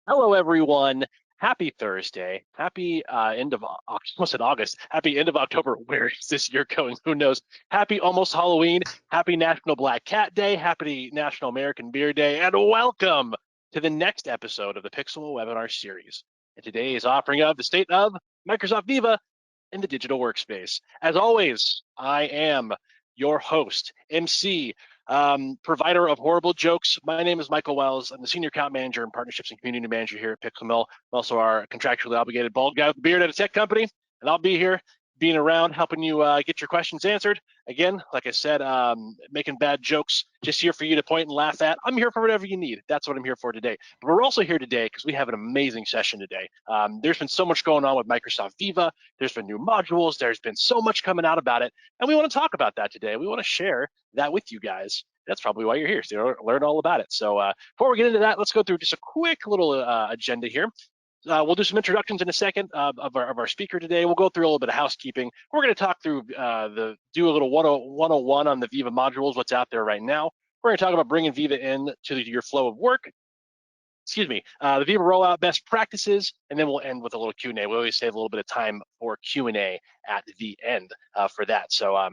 Hello, everyone. Happy Thursday. Happy end of almost said August. Happy end of October. Where is this year going? Who knows? Happy almost Halloween. Happy National Black Cat Day. Happy National American Beer Day. And welcome to the next episode of the PixelMill webinar series. And today is offering of the state of Microsoft Viva in the digital workspace. As always, I am your host, MC, provider of horrible jokes. My name is Michael Wells. I'm the Senior Account Manager and Partnerships and Community Manager here at PixelMill. I'm also our contractually obligated bald guy with a beard at a tech company, and I'll be here being around, helping you get your questions answered. Again, like I said, making bad jokes, just here for you to point and laugh at. I'm here for whatever you need. That's what I'm here for today. But we're also here today because we have an amazing session today. There's been so much going on with Microsoft Viva. There's been new modules. There's been so much coming out about it. And we want to talk about that today. We want to share that with you guys. That's probably why you're here, so learn all about it. So before we get into that, let's go through just a quick little agenda here. We'll do some introductions in a second of our speaker today. We'll go through a little bit of housekeeping. We're going to talk through do a little 101 on the Viva modules, what's out there right now. We're going to talk about bringing Viva in to your flow of work. Excuse me, the Viva rollout best practices, and then we'll end with a little Q&A. We always save a little bit of time for Q&A at the end for that. So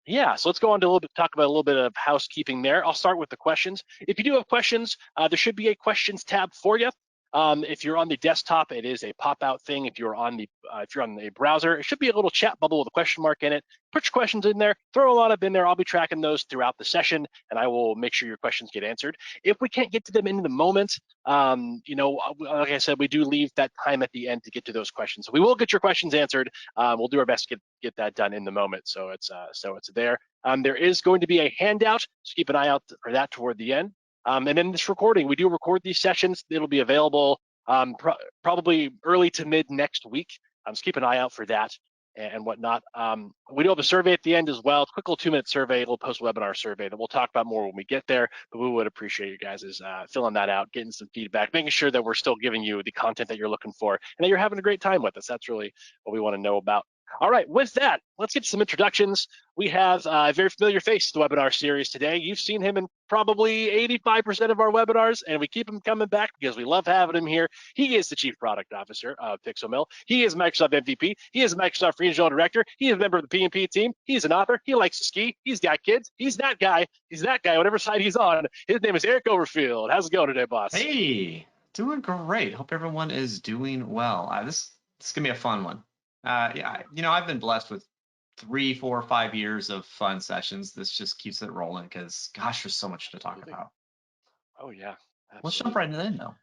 yeah, so let's go on to talk about a little bit of housekeeping there. I'll start with the questions. If you do have questions, there should be a questions tab for you. If you're on the desktop, it is a pop-out thing. If you're on the browser, it should be a little chat bubble with a question mark in it. Put your questions in there, throw a lot up in there. I'll be tracking those throughout the session, and I will make sure your questions get answered. If we can't get to them in the moment, you know, like I said, we do leave that time at the end to get to those questions. So we will get your questions answered. We'll do our best to get that done in the moment. So it's there. There is going to be a handout, so keep an eye out for that toward the end. And then this recording, we do record these sessions. It'll be available probably early to mid next week. So keep an eye out for that and whatnot. We do have a survey at the end as well. It's a quick little 2-minute survey, a little post-webinar survey that we'll talk about more when we get there, but we would appreciate you guys filling that out, getting some feedback, making sure that we're still giving you the content that you're looking for and that you're having a great time with us. That's really what we want to know about. All right, with that, let's get to some introductions. We have a very familiar face to the webinar series today. You've seen him in probably 85% of our webinars, and we keep him coming back because we love having him here. He is the Chief Product Officer of PixelMill. He is Microsoft MVP. He is Microsoft Regional Director. He is a member of the PMP team. He's an author. He likes to ski. He's got kids. He's that guy. He's that guy, whatever side he's on. His name is Eric Overfield. How's it going today, boss? Hey, doing great. Hope everyone is doing well. This is going to be a fun one. Yeah, you know, I've been blessed with 3, 4, 5 years of fun sessions. This just keeps it rolling because, gosh, there's so much to talk about. Oh, yeah. Absolutely. Let's jump right in, though.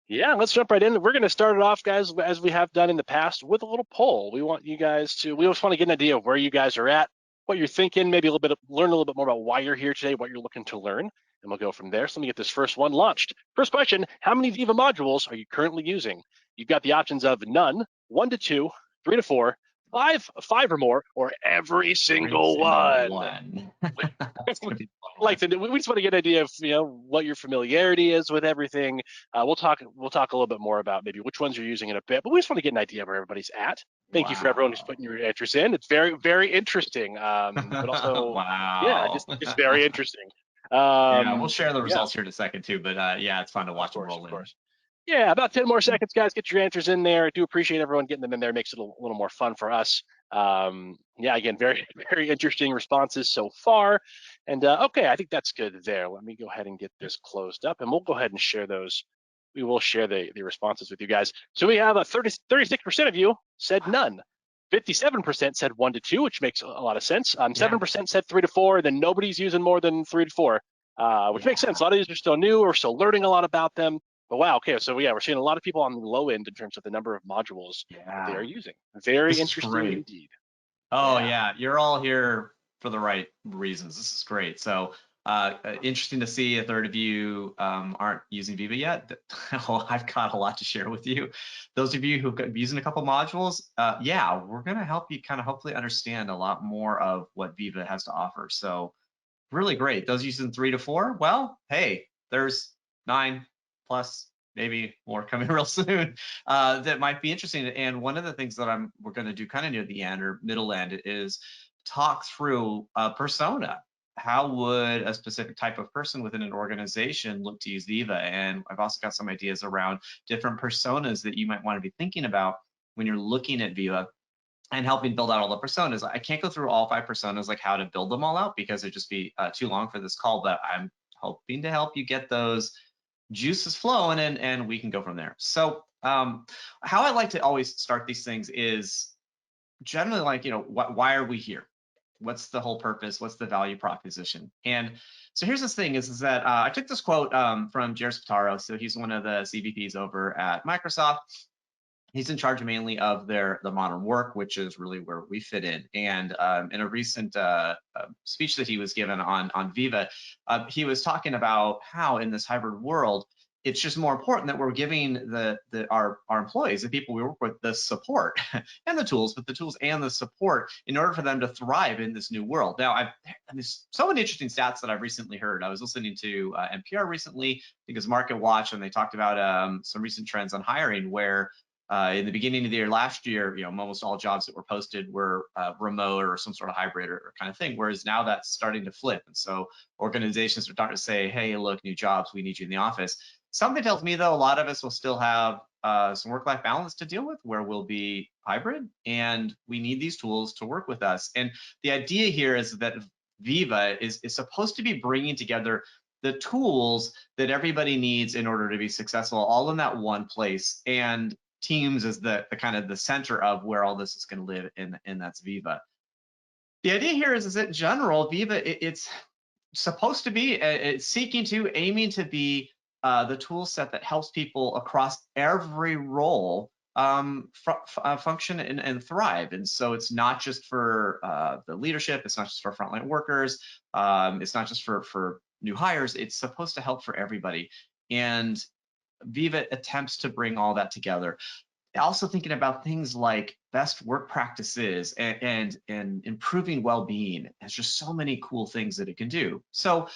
Yeah, let's jump right in. We're going to start it off, guys, as we have done in the past, with a little poll. We want you guys to, we just want to get an idea of where you guys are at, what you're thinking, maybe learn a little bit more about why you're here today, what you're looking to learn, and we'll go from there. So let me get this first one launched. First question, how many Viva modules are you currently using? You've got the options of none, 1 to 2, 3 to 4, 5 or more, or every single one. Like we just want to get an idea of what your familiarity is with everything. We'll talk a little bit more about maybe which ones you're using in a bit, but we just want to get an idea of where everybody's at. Thank you for everyone who's putting your interest in. It's very, very interesting. But also, yeah, just very interesting. Yeah, we'll share the results here in a second too. But yeah, it's fun to watch them roll in. Yeah, about 10 more seconds, guys. Get your answers in there. I do appreciate everyone getting them in there. It makes it a little more fun for us. Yeah, again, very, very interesting responses so far. And okay, I think that's good there. Let me go ahead and get this closed up, and we'll go ahead and share those. We will share the responses with you guys. So we have 36% of you said none. 57% said 1 to 2, which makes a lot of sense. 7% said 3 to 4, then nobody's using more than 3 to 4, which makes sense. A lot of these are still new. We're still learning a lot about them. But wow, okay, so yeah, we're seeing a lot of people on the low end in terms of the number of modules they are using. Very interesting indeed. Oh yeah, you're all here for the right reasons. This is great. So interesting to see a third of you aren't using Viva yet. Well, I've got a lot to share with you. Those of you who've been using a couple modules, yeah, we're gonna help you kind of hopefully understand a lot more of what Viva has to offer. So really great. Those using 3 to 4, well, hey, there's 9 plus, maybe more coming real soon that might be interesting. And one of the things that we're going to do kind of near the end or middle end is talk through persona. how would a specific type of person within an organization look to use Viva? And I've also got some ideas around different personas that you might want to be thinking about when you're looking at Viva and helping build out all the personas. I can't go through all 5 personas, like how to build them all out, because it'd just be too long for this call, but I'm hoping to help you get those juices flowing, and we can go from there. So how I like to always start these things is generally like, why are we here? What's the whole purpose? What's the value proposition? And so here's this thing is that I took this quote from Jerry Spataro. So he's one of the CVPs over at Microsoft. He's in charge mainly of the modern work, which is really where we fit in. And in a recent speech that he was given on Viva, he was talking about how in this hybrid world, it's just more important that we're giving our employees, the people we work with, the support and the tools, but the tools and the support in order for them to thrive in this new world. Now, there's so many interesting stats that I've recently heard. I was listening to NPR recently, I think it was Market Watch, and they talked about some recent trends on hiring where in the beginning of the year last year, almost all jobs that were posted were remote or some sort of hybrid or kind of thing, whereas now that's starting to flip. And so organizations are starting to say, hey, look, new jobs, we need you in the office. Something tells me, though, a lot of us will still have some work-life balance to deal with where we'll be hybrid, and we need these tools to work with us. And the idea here is that Viva is supposed to be bringing together the tools that everybody needs in order to be successful, all in that one place. And Teams is the kind of the center of where all this is going to live, and that's Viva. The idea here is that in general, Viva, it's supposed to be aiming to be the tool set that helps people across every role function and thrive. And so it's not just for the leadership, it's not just for frontline workers, it's not just for new hires, it's supposed to help for everybody. And Viva attempts to bring all that together. Also thinking about things like best work practices and improving well-being. There's just so many cool things that it can do. So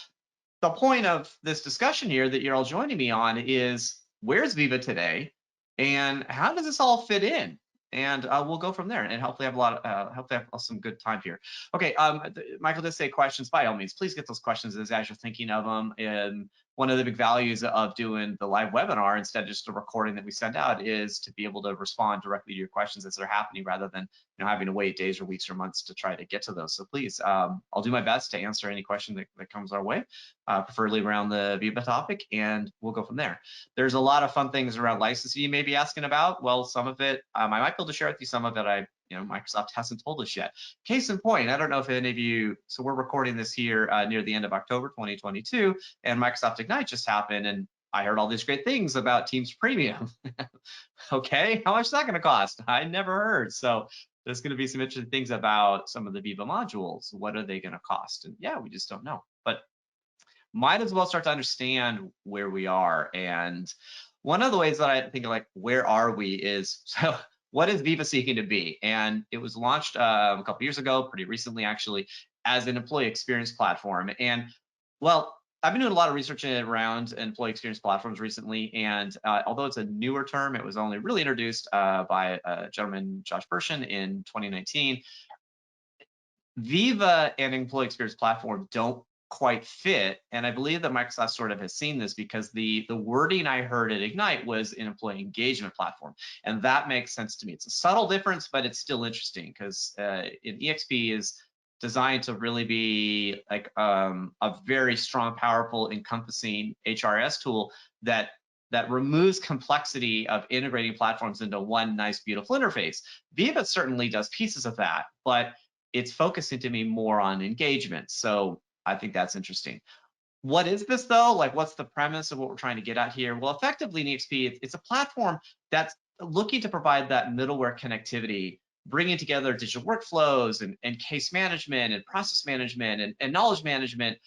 the point of this discussion here that you're all joining me on is, where's Viva today, and how does this all fit in? And we'll go from there, and hopefully have some good time here. Okay, Michael did say questions. By all means, please get those questions as you're thinking of them. And one of the big values of doing the live webinar instead of just a recording that we send out is to be able to respond directly to your questions as they're happening, rather than having to wait days or weeks or months to try to get to those. So please, I'll do my best to answer any question that comes our way, preferably around the Viva topic, and we'll go from there. There's a lot of fun things around licensing you may be asking about. Well, some of it I might be able to share with you. Some of it Microsoft hasn't told us yet. Case in point, I don't know if any of you, so we're recording this here near the end of October 2022, and Microsoft Ignite just happened, and I heard all these great things about Teams Premium. Okay, how much is that going to cost? I never heard. So there's going to be some interesting things about some of the Viva modules. What are they going to cost? And yeah, we just don't know. But might as well start to understand where we are. And one of the ways that I think like, where are we is, so what is Viva seeking to be? And it was launched a couple years ago, pretty recently actually, as an employee experience platform. And well, I've been doing a lot of research around employee experience platforms recently, and although it's a newer term, it was only really introduced by a gentleman, Josh Bershin, in 2019. Viva and employee experience platform don't quite fit, and I believe that Microsoft sort of has seen this, because the wording I heard at Ignite was an employee engagement platform, and that makes sense to me. It's a subtle difference, but it's still interesting, because in EXP is designed to really be like a very strong, powerful, encompassing HRS tool that removes complexity of integrating platforms into one nice, beautiful interface. Viva certainly does pieces of that, but it's focusing to me more on engagement. So I think that's interesting. What is this though? Like, what's the premise of what we're trying to get at here? Well, effectively in EXP, it's a platform that's looking to provide that middleware connectivity, bringing together digital workflows and case management and process management and knowledge management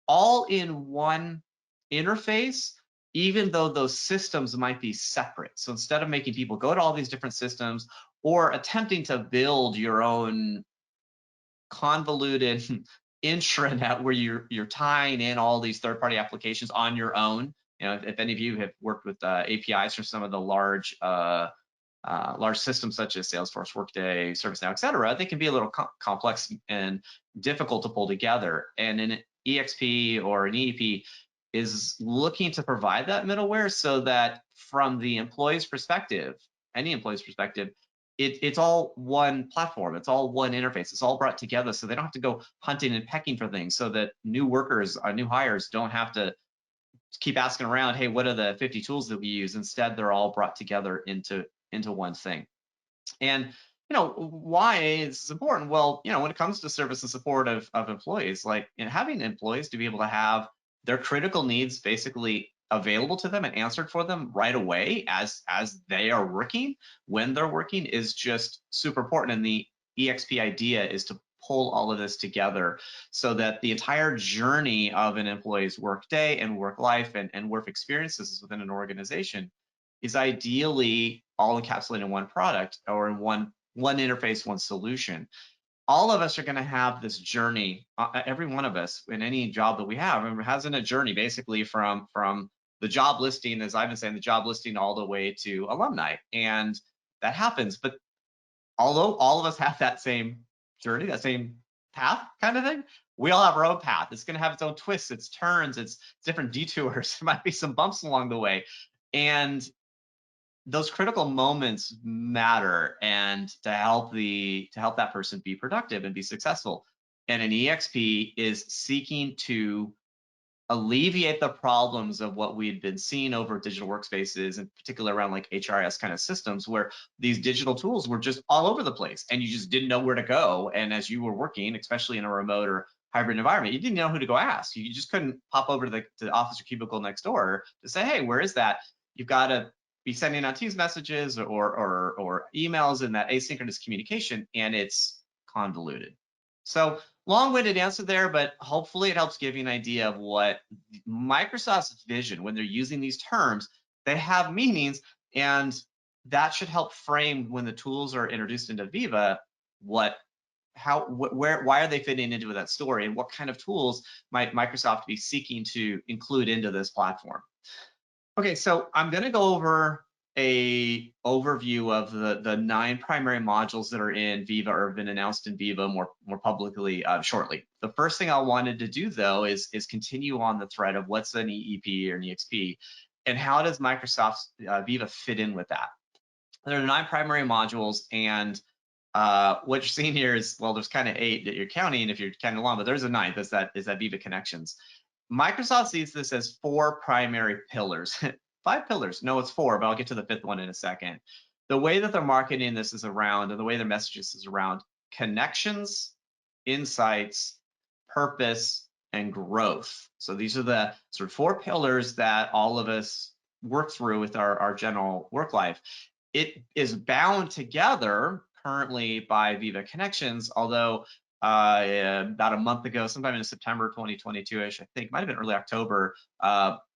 all in one interface, even though those systems might be separate. So instead of making people go to all these different systems or attempting to build your own convoluted intranet where you're tying in all these third-party applications on your own. If any of you have worked with APIs from some of the large systems such as Salesforce, Workday, ServiceNow, et cetera, they can be a little complex and difficult to pull together. And EXP or an EEP is looking to provide that middleware so that from the employee's perspective, any employee's perspective, it's all one platform, it's all one interface, it's all brought together so they don't have to go hunting and pecking for things, so that new workers, new hires don't have to keep asking around, hey, what are the 50 tools that we use? Instead, they're all brought together into one thing. And why is this important? Well, when it comes to service and support of employees, like having employees to be able to have their critical needs basically available to them and answered for them right away as they are working, when they're working, is just super important. And the EXP idea is to pull all of this together so that the entire journey of an employee's work day and work life and work experiences within an organization is ideally all encapsulated in one product or in one interface, one solution. All of us are going to have this journey. Every one of us in any job that we have has a journey basically from the job listing, as I've been saying, the job listing all the way to alumni. And that happens. But although all of us have that same journey, that same path kind of thing, we all have our own path. It's going to have its own twists, its turns, its different detours. There might be some bumps along the way. And those critical moments matter, and to help that person be productive and be successful. And an EXP is seeking to alleviate the problems of what we had been seeing over digital workspaces, in particular around like HRIS kind of systems, where these digital tools were just all over the place and you just didn't know where to go. And as you were working, especially in a remote or hybrid environment, you didn't know who to go ask. You just couldn't pop over to the office or cubicle next door to say, hey, where is that? You've got to be sending out Teams messages or emails in that asynchronous communication, and it's convoluted. So long-winded answer there, but hopefully it helps give you an idea of what Microsoft's vision, when they're using these terms, they have meanings, and that should help frame when the tools are introduced into Viva, why are they fitting into that story, and what kind of tools might Microsoft be seeking to include into this platform. Okay, so I'm going to go over a overview of the 9 primary modules that are in Viva or have been announced in Viva more publicly shortly. The first thing I wanted to do, though, is continue on the thread of what's an EEP or an EXP, and how does Microsoft's Viva fit in with that. There are 9 primary modules, and what you're seeing here is, well, there's kind of 8 that you're counting if you're counting along, but there's a 9th, is that Viva Connections. Microsoft sees this as 4 primary pillars. 5 pillars. No, it's 4, but I'll get to the 5th one in a second. The way that they're marketing this is around, and the way their messages is around connections, insights, purpose, and growth. So these are the sort of 4 pillars that all of us work through with our general work life. It is bound together currently by Viva Connections, although about a month ago, sometime in September 2022-ish, I think, might have been early October,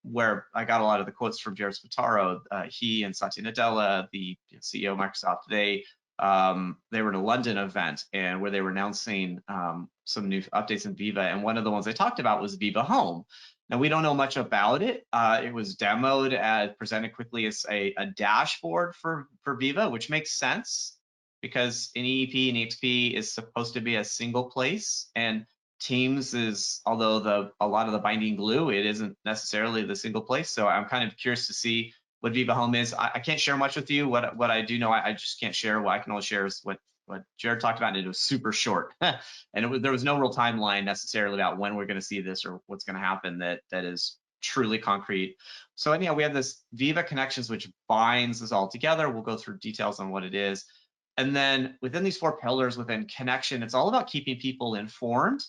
where I got a lot of the quotes from Jared Spataro. He and Satya Nadella, the CEO of Microsoft, they were at a London event, and where they were announcing some new updates in Viva, and one of the ones they talked about was Viva Home. Now, we don't know much about it. It was demoed, presented quickly as a dashboard for Viva, which makes sense, because an EEP and EXP is supposed to be a single place, and Teams is, although a lot of the binding glue, it isn't necessarily the single place. So I'm kind of curious to see what Viva Home is. I can't share much with you. What I do know, I just can't share. What I can only share is what Jared talked about, and it was super short. And there was no real timeline necessarily about when we're going to see this or what's going to happen that is truly concrete. So anyhow, we have this Viva Connections, which binds this all together. We'll go through details on what it is. And then within these 4 pillars, within connection, it's all about keeping people informed,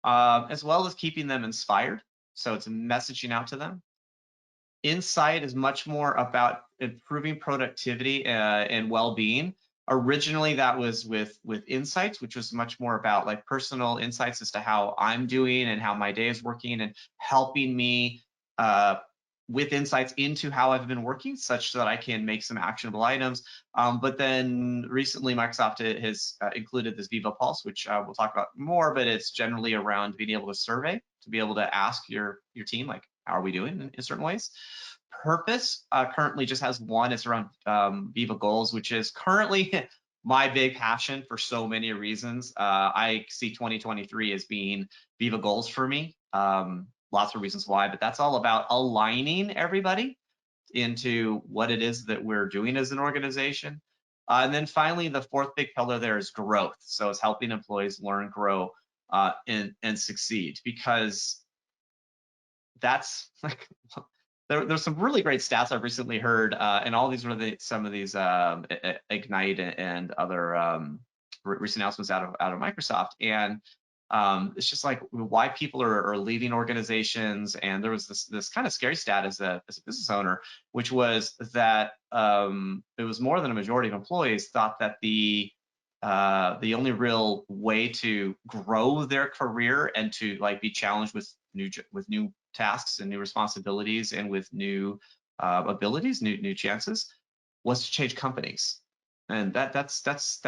as well as keeping them inspired. So it's messaging out to them. Insight is much more about improving productivity and well-being. Originally, that was with insights, which was much more about like personal insights as to how I'm doing and how my day is working, and helping me with insights into how I've been working, such that I can make some actionable items. But then recently, Microsoft has included this Viva Pulse, which we'll talk about more, but it's generally around being able to survey, to be able to ask your team, like, how are we doing in certain ways. Purpose currently just has one. It's around Viva Goals, which is currently my big passion for so many reasons. I see 2023 as being Viva goals for me. Lots of reasons why, but that's all about aligning everybody into what it is that we're doing as an organization. And then finally, the fourth big pillar there is growth. So it's helping employees learn, grow, and succeed, because that's like there's some really great stats I've recently heard, and all these were some of these Ignite and other recent announcements out of Microsoft, and it's just like why people are leaving organizations. And there was this kind of scary stat as a business owner, which was that it was more than a majority of employees thought that the only real way to grow their career and to like be challenged with new tasks and new responsibilities and with new abilities, new chances, was to change companies. And that's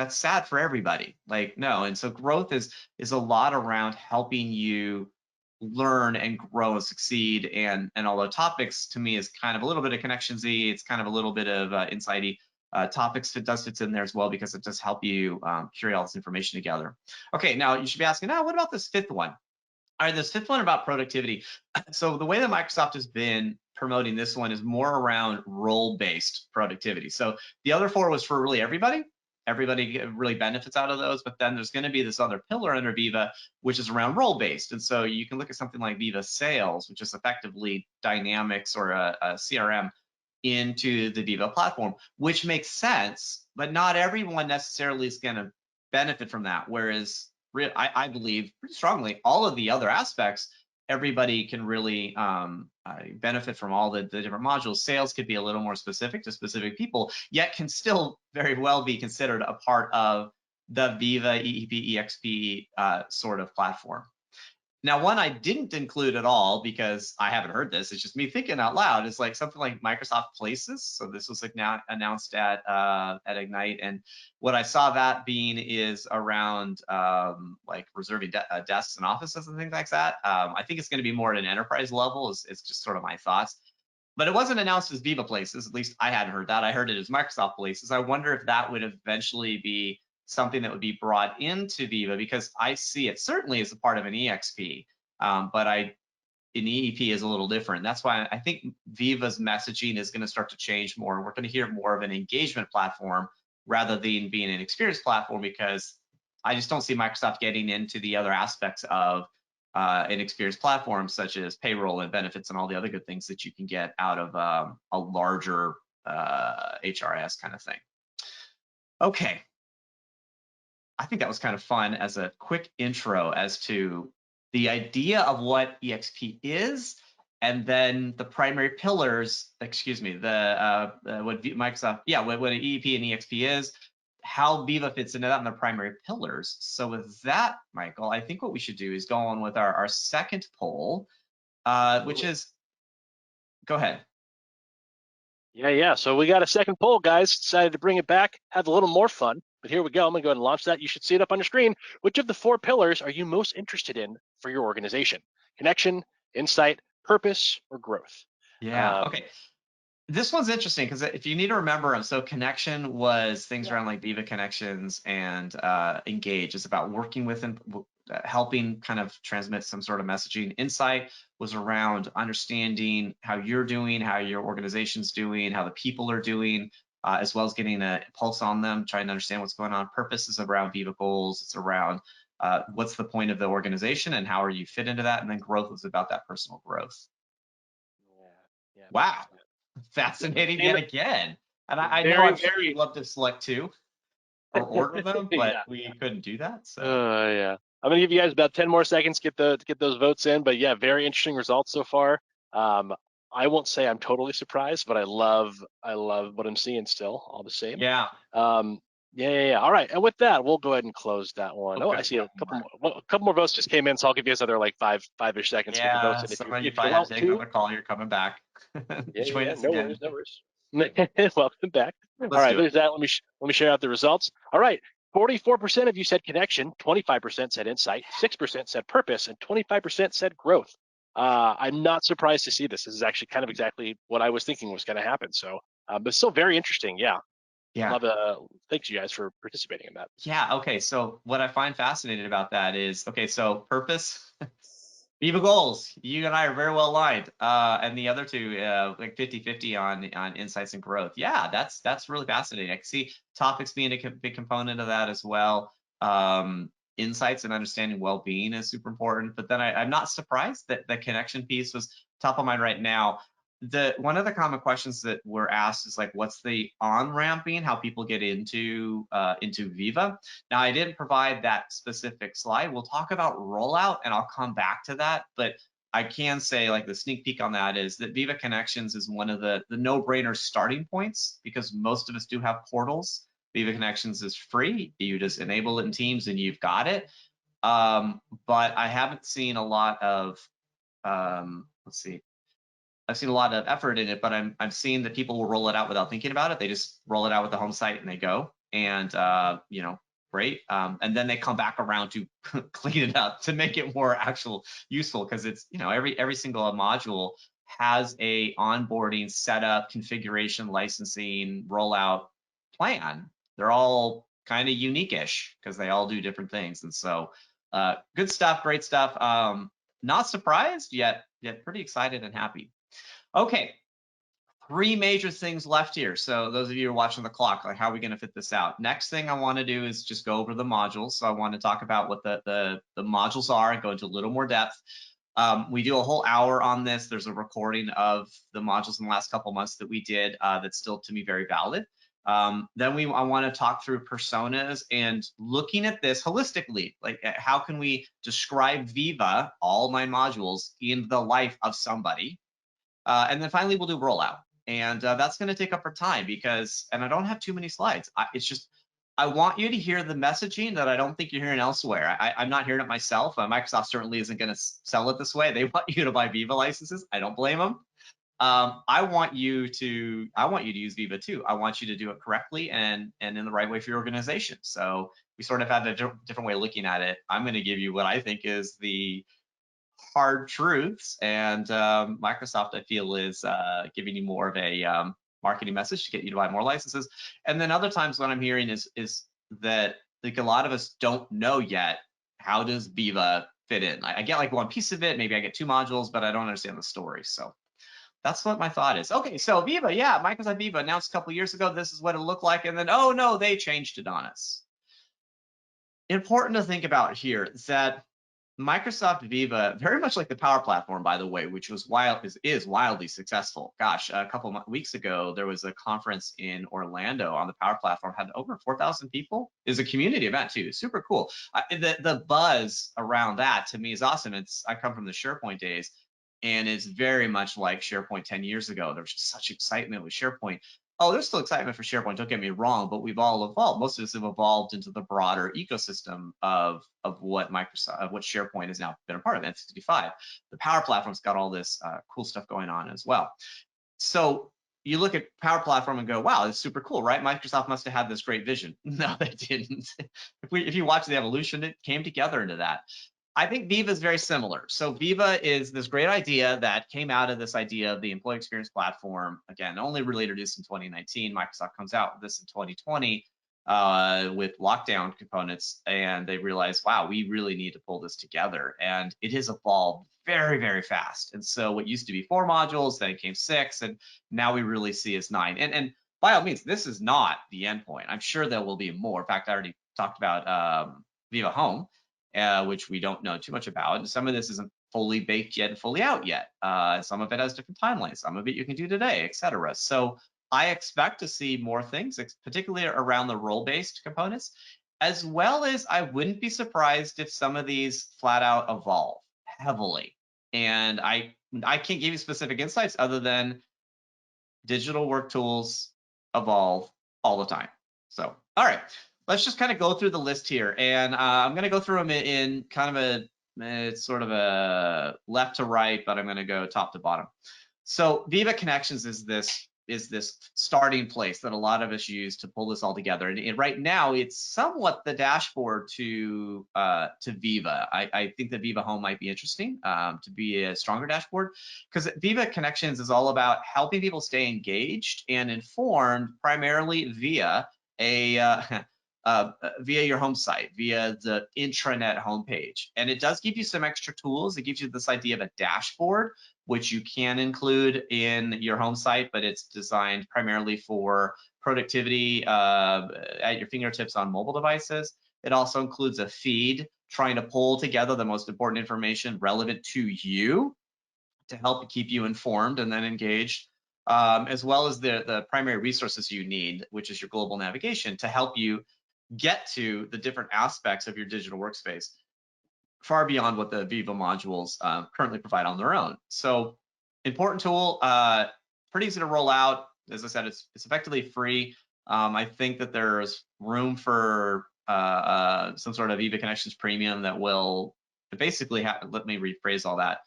sad for everybody. Like, no. And so growth is a lot around helping you learn and grow and succeed. And although topics to me is kind of a little bit of Connection-Z, it's kind of a little bit of Insight-y. Topics fits in there as well, because it does help you curate all this information together. Okay, now you should be asking, what about this fifth one? All right, this fifth one about productivity. So the way that Microsoft has been promoting this one is more around role-based productivity. So the other four was for really everybody. Everybody really benefits out of those, but then there's going to be this other pillar under Viva, which is around role-based. And so you can look at something like Viva Sales, which is effectively Dynamics or a CRM into the Viva platform, which makes sense, but not everyone necessarily is going to benefit from that. Whereas I believe pretty strongly all of the other aspects, everybody can really benefit from all the different modules. Sales could be a little more specific to specific people, yet can still very well be considered a part of the Viva EEP EXP sort of platform. Now, one I didn't include at all, because I haven't heard this, it's just me thinking out loud, is like something like Microsoft Places. So this was like now announced at Ignite, and what I saw that being is around like reserving desks and offices and things like that. I think it's going to be more at an enterprise level. It's just sort of my thoughts. But it wasn't announced as Viva Places. At least I hadn't heard that. I heard it as Microsoft Places. I wonder if that would eventually be something that would be brought into Viva, because I see it certainly as a part of an EXP, but an EEP is a little different. That's why I think Viva's messaging is going to start to change more. We're going to hear more of an engagement platform rather than being an experience platform, because I just don't see Microsoft getting into the other aspects of an experience platform, such as payroll and benefits and all the other good things that you can get out of a larger HRIS kind of thing. Okay. I think that was kind of fun as a quick intro as to the idea of what EXP is, and then the primary pillars, excuse me, what Microsoft, what an EEP and EXP is, how Viva fits into that, and the primary pillars. So with that, Michael, I think what we should do is go on with our second poll, which is, go ahead. Yeah. So we got a second poll, guys. Decided to bring it back, have a little more fun. But here we go. I'm going to go ahead and launch that. You should see it up on your screen. Which of the four pillars are you most interested in for your organization? Connection, insight, purpose, or growth? Yeah, okay. This one's interesting, because if you need to remember them, so connection was things around like Viva Connections, and engage is about working with and helping kind of transmit some sort of messaging. Insight was around understanding how you're doing, how your organization's doing, how the people are doing, as well as getting a pulse on them, trying to understand what's going on. Purpose is around Viva goals. It's around what's the point of the organization and how are you fit into that. And then growth is about that personal growth. Yeah. Wow. Fascinating yet again. And I know I'm sure you'd love to select two or order them, but we couldn't do that. So yeah. I'm gonna give you guys about 10 more seconds to get those votes in. But yeah, very interesting results so far. I won't say I'm totally surprised, but I love what I'm seeing still, all the same. Yeah. Yeah. All right. And with that, we'll go ahead and close that one. Okay. I see a couple more votes just came in, so I'll give you guys another like five-ish seconds to get the votes in. Somebody probably have to take another call. You're coming back. Join us again. No worries. Welcome back. All right, There's that. Let me share out the results. All right. 44% of you said connection, 25% said insight, 6% said purpose, and 25% said growth. I'm not surprised to see this. This is actually kind of exactly what I was thinking was going to happen. So, but still very interesting. Yeah. Yeah. Love thanks you guys for participating in that. Yeah. Okay. So what I find fascinating about that is, okay, so purpose, Viva goals. You and I are very well aligned. And the other two, like 50-50 on insights and growth. Yeah, that's really fascinating. I can see topics being a big component of that as well. Insights and understanding well-being is super important. But then I'm not surprised that the connection piece was top of mind right now. One of the common questions that were asked is like, what's the on-ramping, how people get into Viva? Now, I didn't provide that specific slide. We'll talk about rollout, and I'll come back to that. But I can say, like, the sneak peek on that is that Viva Connections is one of the no-brainer starting points, because most of us do have portals. Viva Connections is free. You just enable it in Teams and you've got it. But I haven't seen a lot of, let's see, I've seen a lot of effort in it, but I'm seeing that people will roll it out without thinking about it. They just roll it out with the home site and they go, and you know, great. And then they come back around to clean it up to make it more actual useful, because it's, you know, every single module has a onboarding, setup, configuration, licensing, rollout plan. They're all kind of unique-ish because they all do different things. And so good stuff, great stuff. Not surprised yet pretty excited and happy. Okay, 3 major things left here. So those of you who are watching the clock, like, how are we going to fit this out? Next thing I want to do is just go over the modules. So I want to talk about what the modules are and go into a little more depth. We do a whole hour on this. There's a recording of the modules in the last couple months that we did that's still, to me, very valid. Then I want to talk through personas and looking at this holistically, like, how can we describe Viva, all 9 modules, in the life of somebody? And then finally, we'll do rollout. And that's going to take up our time because, and I don't have too many slides. It's just, I want you to hear the messaging that I don't think you're hearing elsewhere. I'm not hearing it myself. Microsoft certainly isn't going to sell it this way. They want you to buy Viva licenses. I don't blame them. I want you to use Viva too. I want you to do it correctly and in the right way for your organization. So we sort of have a different way of looking at it. I'm going to give you what I think is the hard truths, and Microsoft, I feel, is giving you more of a marketing message to get you to buy more licenses. And then other times what I'm hearing is that, like, a lot of us don't know yet, how does Viva fit in? I get like one piece of it, maybe I get 2 modules, but I don't understand the story. So that's what my thought is. Okay, so Viva, yeah, Microsoft Viva announced a couple years ago, this is what it looked like, and then, oh no, they changed it on us. Important to think about here is that Microsoft Viva, very much like the Power Platform, by the way, which was is wildly successful. Gosh, a couple of weeks ago, there was a conference in Orlando on the Power Platform, had over 4,000 people. It was a community event too, super cool. The buzz around that, to me, is awesome. I come from the SharePoint days, and it's very much like SharePoint 10 years ago. There was just such excitement with SharePoint. Oh, there's still excitement for SharePoint, don't get me wrong, but we've all evolved. Most of us have evolved into the broader ecosystem of what SharePoint has now been a part of, N65. The Power Platform's got all this cool stuff going on as well. So you look at Power Platform and go, wow, it's super cool, right? Microsoft must have had this great vision. No, they didn't. If you watch the evolution, it came together into that. I think Viva is very similar. So Viva is this great idea that came out of this idea of the employee experience platform. Again, only really introduced in 2019. Microsoft comes out with this in 2020 with lockdown components, and they realized, wow, we really need to pull this together. And it has evolved very, very fast. And so what used to be 4 modules, then it came 6, and now we really see as 9. And by all means, this is not the endpoint. I'm sure there will be more. In fact, I already talked about Viva Home, which we don't know too much about. And some of this isn't fully baked yet and fully out yet. Some of it has different timelines. Some of it you can do today, etc. So I expect to see more things, particularly around the role-based components, as well as I wouldn't be surprised if some of these flat out evolve heavily. And I can't give you specific insights other than digital work tools evolve all the time. So, all right, let's just kind of go through the list here. And I'm going to go through them in kind of it's sort of a left to right, but I'm going to go top to bottom. So Viva Connections is this this starting place that a lot of us use to pull this all together. And right now, it's somewhat the dashboard to Viva. I think that Viva Home might be interesting to be a stronger dashboard, because Viva Connections is all about helping people stay engaged and informed, primarily via via your home site, via the intranet homepage. And it does give you some extra tools. It gives you this idea of a dashboard, which you can include in your home site, but it's designed primarily for productivity at your fingertips on mobile devices. It also includes a feed trying to pull together the most important information relevant to you to help keep you informed and then engaged, as well as the primary resources you need, which is your global navigation, to help you get to the different aspects of your digital workspace, far beyond what the Viva modules currently provide on their own. So important tool, pretty easy to roll out. As I said, it's effectively free. I think that there's room for some sort of Viva Connections Premium that will basically let me rephrase all that.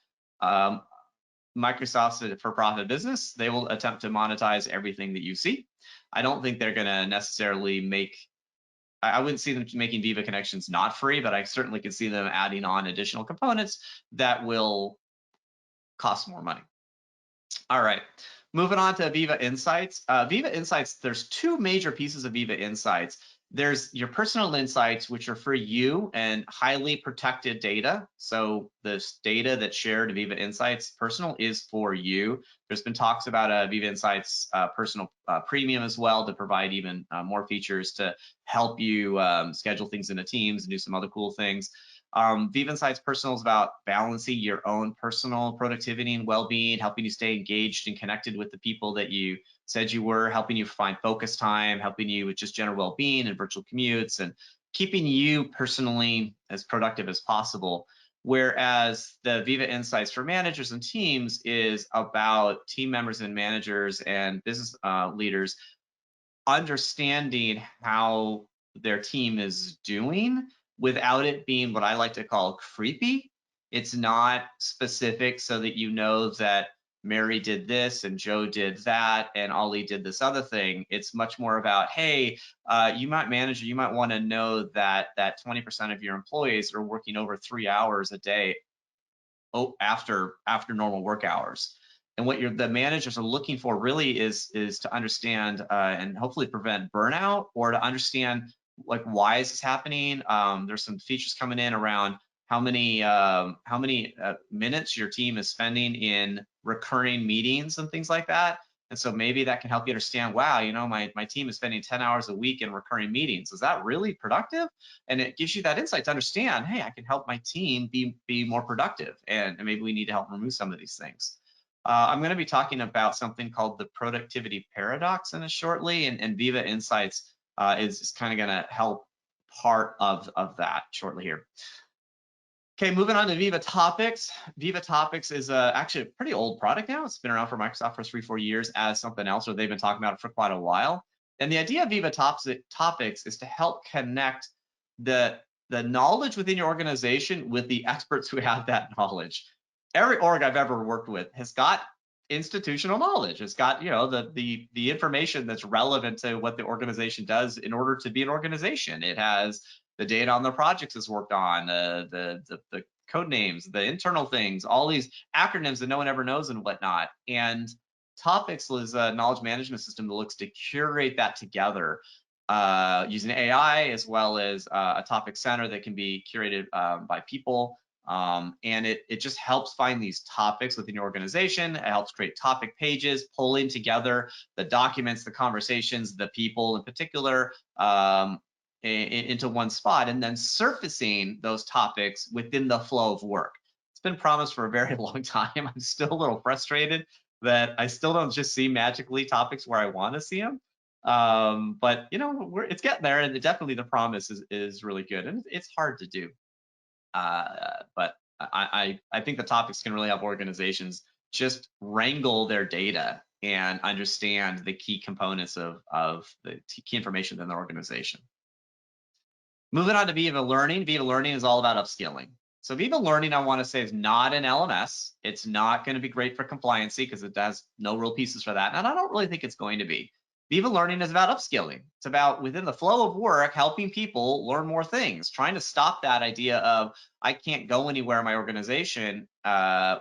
Microsoft's a for-profit business. They will attempt to monetize everything that you see. I don't think they're going to necessarily make, I wouldn't see them making Viva Connections not free, but I certainly could see them adding on additional components that will cost more money. All right, moving on to Viva Insights. Viva Insights, there's two major pieces of Viva Insights. There's your personal insights, which are for you and highly protected data. So this data that's shared in Viva Insights personal is for you. There's been talks about a Viva Insights personal premium as well to provide even more features to help you schedule things into Teams and do some other cool things. Viva Insights Personal is about balancing your own personal productivity and well-being, helping you stay engaged and connected with the people that you said you were, helping you find focus time, helping you with just general well-being and virtual commutes, and keeping you personally as productive as possible. Whereas the Viva Insights for managers and teams is about team members and managers and business leaders understanding how their team is doing without it being what I like to call creepy. It's not specific so that you know that Mary did this and Joe did that and Ollie did this other thing. It's much more about, hey, you might want to know that 20% of your employees are working over 3 hours a day after normal work hours. And what the managers are looking for really is to understand and hopefully prevent burnout, or to understand like, why is this happening? There's some features coming in around how many minutes your team is spending in recurring meetings and things like that. And so maybe that can help you understand, wow, you know, my team is spending 10 hours a week in recurring meetings. Is that really productive? And it gives you that insight to understand, hey, I can help my team be more productive, and maybe we need to help remove some of these things. I'm going to be talking about something called the productivity paradox in this shortly, and Viva Insights is kind of going to help part of that shortly here. Okay, moving on to Viva Topics. Viva Topics is actually a pretty old product now. It's been around for Microsoft for 3-4 years as something else, or they've been talking about it for quite a while. And the idea of Viva Topics is to help connect the knowledge within your organization with the experts who have that knowledge. Every org I've ever worked with has got institutional knowledge. It's got, you know, the information that's relevant to what the organization does in order to be an organization. It has the data on the projects it's worked on, the code names, the internal things, all these acronyms that no one ever knows and whatnot. And Topics is a knowledge management system that looks to curate that together using AI, as well as a topic center that can be curated by people. And it just helps find these topics within your organization. It helps create topic pages, pulling together the documents, the conversations, the people in particular, into one spot, and then surfacing those topics within the flow of work. It's been promised for a very long time. I'm still a little frustrated that I still don't just see magically topics where I want to see them. But you know, it's getting there, and definitely the promise is really good, and it's hard to do. But I think the topics can really help organizations just wrangle their data and understand the key components of the key information in the organization. Moving on to Viva Learning. Viva Learning is all about upskilling. So Viva Learning, I want to say, is not an LMS. It's not going to be great for compliancy because it has no real pieces for that. And I don't really think it's going to be. Viva Learning is about upskilling. It's about, within the flow of work, helping people learn more things, trying to stop that idea of I can't go anywhere in my organization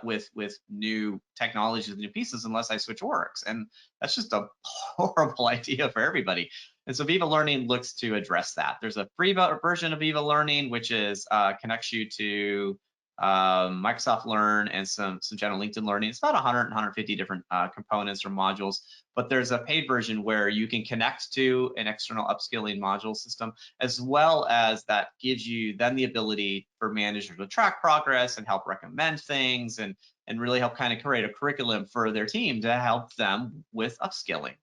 with new technologies and new pieces unless I switch orgs. And that's just a horrible idea for everybody. And so Viva Learning looks to address that. There's a free version of Viva Learning, which is connects you to Microsoft Learn and some general LinkedIn Learning. It's about 100, 150 different components or modules. But there's a paid version where you can connect to an external upskilling module system, as well as that gives you then the ability for managers to track progress and help recommend things and really help kind of create a curriculum for their team to help them with upskilling.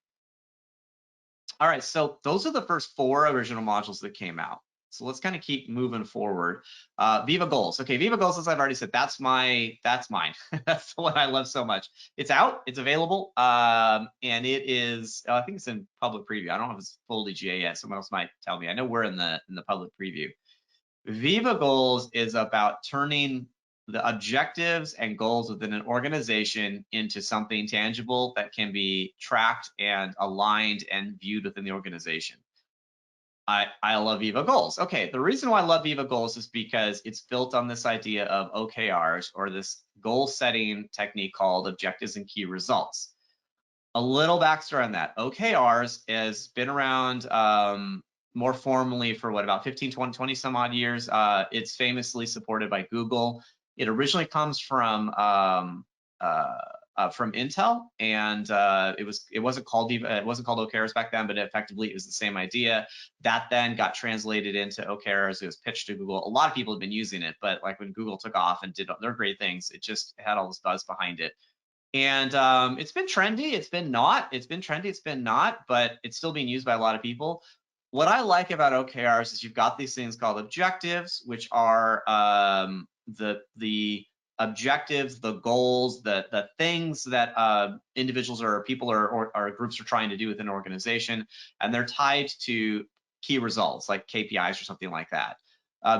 All right, so those are the first 4 original modules that came out. So let's kind of keep moving forward. Viva Goals. Okay, Viva Goals, as I've already said, that's mine. That's the one I love so much. It's out, it's available, and it is, I think it's in public preview. I don't know if it's fully GA yet. Someone else might tell me. I know we're in the public preview. Viva Goals is about turning the objectives and goals within an organization into something tangible that can be tracked and aligned and viewed within the organization. I love Viva Goals. Okay, the reason why I love Viva Goals is because it's built on this idea of OKRs, or this goal setting technique called objectives and key results. A little backstory on that. OKRs has been around more formally for what, about 15, 20 some odd years. It's famously supported by Google. It originally comes from Intel, and it wasn't called Viva, it wasn't called OKRs back then, but effectively it was the same idea. That then got translated into OKRs. It was pitched to Google. A lot of people have been using it, but like when Google took off and did their great things, it just had all this buzz behind it. And it's been trendy, it's been not, it's been trendy, it's been not, but it's still being used by a lot of people. What I like about OKRs is you've got these things called objectives, which are the objectives, the goals, the things that individuals or people or groups are trying to do within an organization, and they're tied to key results like KPIs or something like that.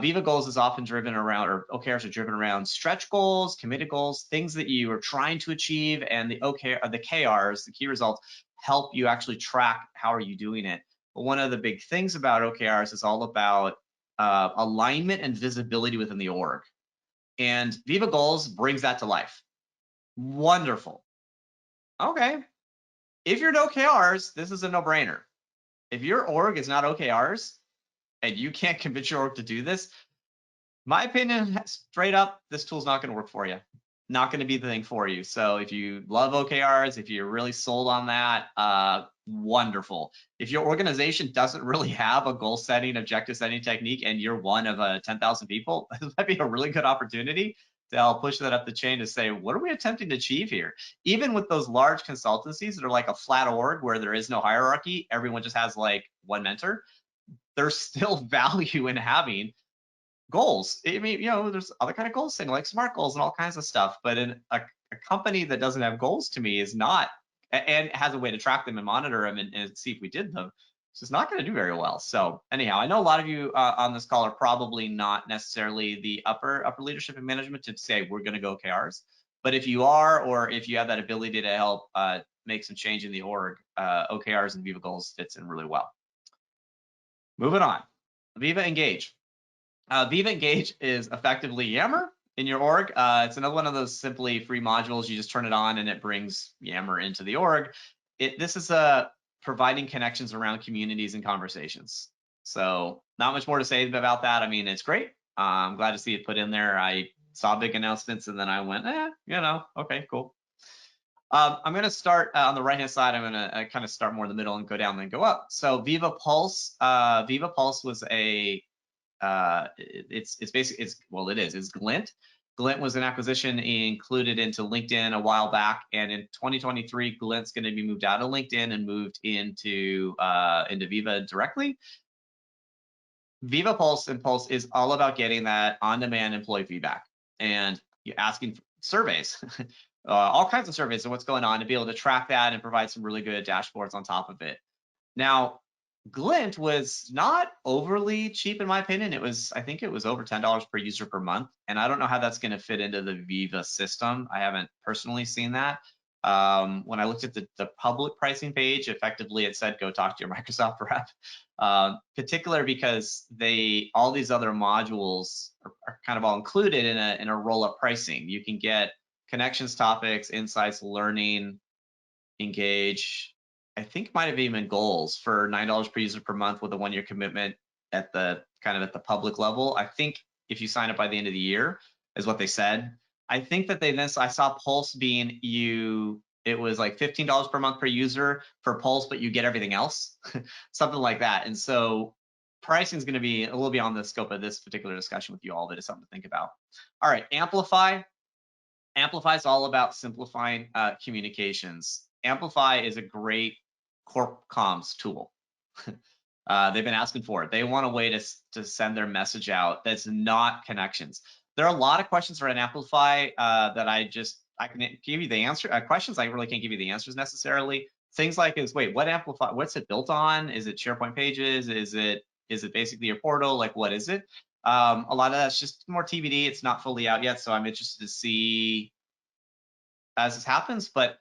Viva Goals is often driven around, or OKRs are driven around stretch goals, committed goals, things that you are trying to achieve, and the KRs, the key results, help you actually track how are you doing it. But one of the big things about OKRs is all about alignment and visibility within the org. And Viva Goals brings that to life. Wonderful. Okay. If you're at OKRs, this is a no-brainer. If your org is not OKRs and you can't convince your org to do this, my opinion, straight up, this tool's not going to work for you. Not going to be the thing for you. So if you love OKRs, if you're really sold on that, wonderful. If your organization doesn't really have a goal setting, objective setting technique, and you're one of 10,000 people, this might be a really good opportunity to help push that up the chain to say, what are we attempting to achieve here? Even with those large consultancies that are like a flat org where there is no hierarchy, everyone just has like one mentor, there's still value in having goals. I mean, there's other kind of goals thing like SMART goals and all kinds of stuff, but in a company that doesn't have goals, to me, is not, and has a way to track them and monitor them and see if we did them, it's just not going to do very well. So anyhow, I know a lot of you on this call are probably not necessarily the upper leadership and management to say we're going to go OKRs, but if you are, or if you have that ability to help make some change in the org, OKRs and Viva Goals fits in really well. Moving on, Viva Engage. Viva Engage is effectively Yammer in your org. It's another one of those simply free modules. You just turn it on and it brings Yammer into the org. This is providing connections around communities and conversations. So not much more to say about that. I mean, it's great. I'm glad to see it put in there. I saw big announcements and then I went, okay, cool. I'm going to start on the right-hand side. I'm going to kind of start more in the middle and go down, then go up. So Viva Pulse. Viva Pulse was a it's Glint. Glint was an acquisition included into LinkedIn a while back, and in 2023, Glint's going to be moved out of LinkedIn and moved into Viva directly. Viva Pulse and Pulse is all about getting that on-demand employee feedback and asking surveys, all kinds of surveys of what's going on, to be able to track that and provide some really good dashboards on top of it. Now, Glint was not overly cheap in my opinion. I think it was over $10 per user per month. And I don't know how that's going to fit into the Viva system. I haven't personally seen that. When I looked at the public pricing page, effectively it said, go talk to your Microsoft rep, particular because all these other modules are kind of all included in a roll-up pricing. You can get connections, topics, insights, learning, engage, I think might have even been goals for $9 per user per month with a 1-year commitment at the public level. I think if you sign up by the end of the year is what they said. I think that I saw Pulse being it was like $15 per month per user for Pulse, but you get everything else, something like that. And so pricing is going to be a little beyond the scope of this particular discussion with you all, but it's something to think about. All right, Amplify. Amplify is all about simplifying communications. Amplify is a great corp comms tool. They've been asking for it. They want a way to send their message out that's not connections. There are a lot of questions around Amplify that I can give you the answer. Questions I really can't give you the answers necessarily. Things like wait, what Amplify? What's it built on? Is it SharePoint pages? Is it basically your portal? Like what is it? A lot of that's just more TBD. It's not fully out yet, so I'm interested to see as this happens. But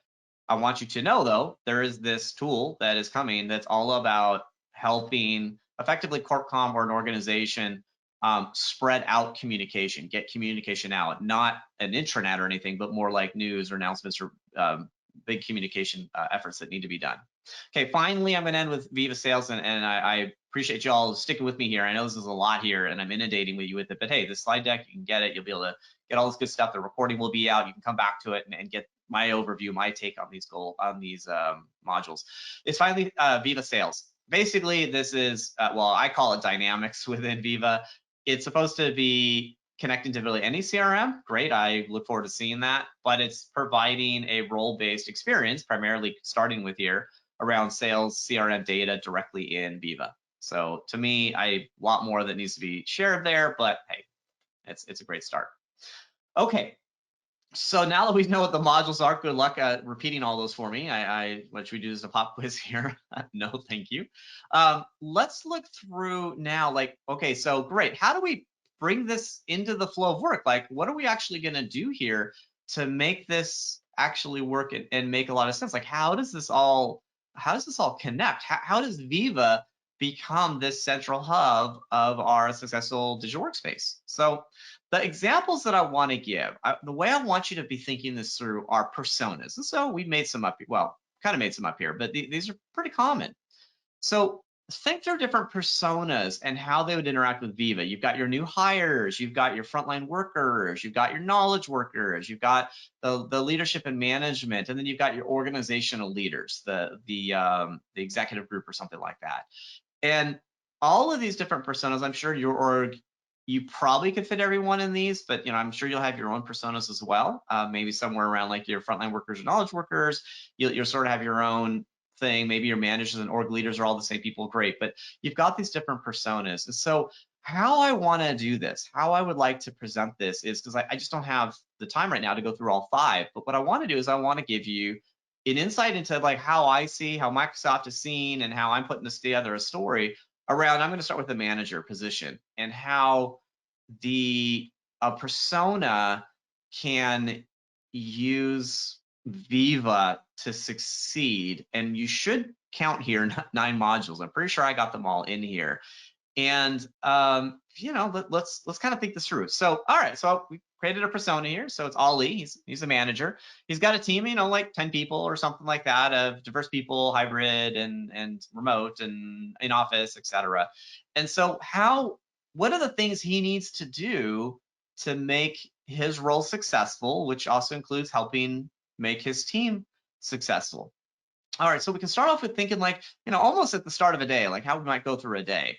I want you to know, though, there is this tool that is coming that's all about helping effectively CorpCom or an organization spread out communication, get communication out, not an intranet or anything, but more like news or announcements or big communication efforts that need to be done. Okay, finally, I'm going to end with Viva Sales, and I appreciate you all sticking with me here. I know this is a lot here, and I'm inundating with you with it, but hey, this slide deck, you can get it. You'll be able to get all this good stuff. The recording will be out. You can come back to it and get my overview, my take on these modules. It's finally Viva Sales. Basically, this is, well, I call it dynamics within Viva. It's supposed to be connecting to really any CRM. Great, I look forward to seeing that, but it's providing a role-based experience, primarily starting with here, around sales CRM data directly in Viva. So to me, a lot more that needs to be shared there, but hey, it's a great start. Okay, so now that we know what the modules are, good luck repeating all those for me. What should we do is a pop quiz here? No, thank you. Let's look through now, like, okay, so great. How do we bring this into the flow of work? Like, what are we actually gonna do here to make this actually work and make a lot of sense? Like, how does this all connect? How does Viva become this central hub of our successful digital workspace? So the examples that I want to give, the way I want you to be thinking this through are personas. And so we made some up, well, kind of made some up here, but these are pretty common. So think through different personas and how they would interact with Viva. You've got your new hires, you've got your frontline workers, you've got your knowledge workers, you've got the leadership and management, and then you've got your organizational leaders, the executive group or something like that. And all of these different personas, I'm sure your org, you probably could fit everyone in these, but I'm sure you'll have your own personas as well. Maybe somewhere around like your frontline workers or knowledge workers, you'll sort of have your own thing. Maybe your managers and org leaders are all the same people, great. But you've got these different personas. And so how I want to do this, how I would like to present this is, because I just don't have the time right now to go through all 5. But what I want to do is I want to give you an insight into like how I see, how Microsoft is seeing, and how I'm putting this together a story around. I'm going to start with the manager position and how a persona can use Viva to succeed. And you should count here 9 modules. I'm pretty sure I got them all in here. And let's kind of think this through. So all right, so we created a persona here. So it's Ali. He's a manager. He's got a team, like 10 people or something like that, of diverse people, hybrid and remote and in office, etc. And so what are the things he needs to do to make his role successful, which also includes helping make his team successful? All right, so we can start off with thinking like, almost at the start of a day, like how we might go through a day.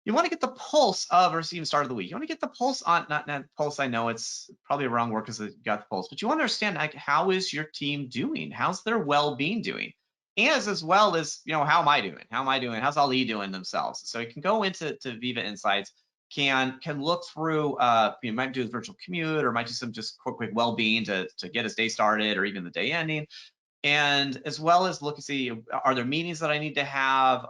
You want to get the pulse of, or even start of the week. You want to get the pulse on, not pulse. I know it's probably a wrong word because you got the pulse, but you want to understand like how is your team doing? How's their well-being doing? As well as, how am I doing? How am I doing? How's Ali doing themselves? So you can go into Viva Insights, can look through, you might do a virtual commute or might do some just quick well-being to get his day started or even the day ending. And as well as look and see, are there meetings that I need to have,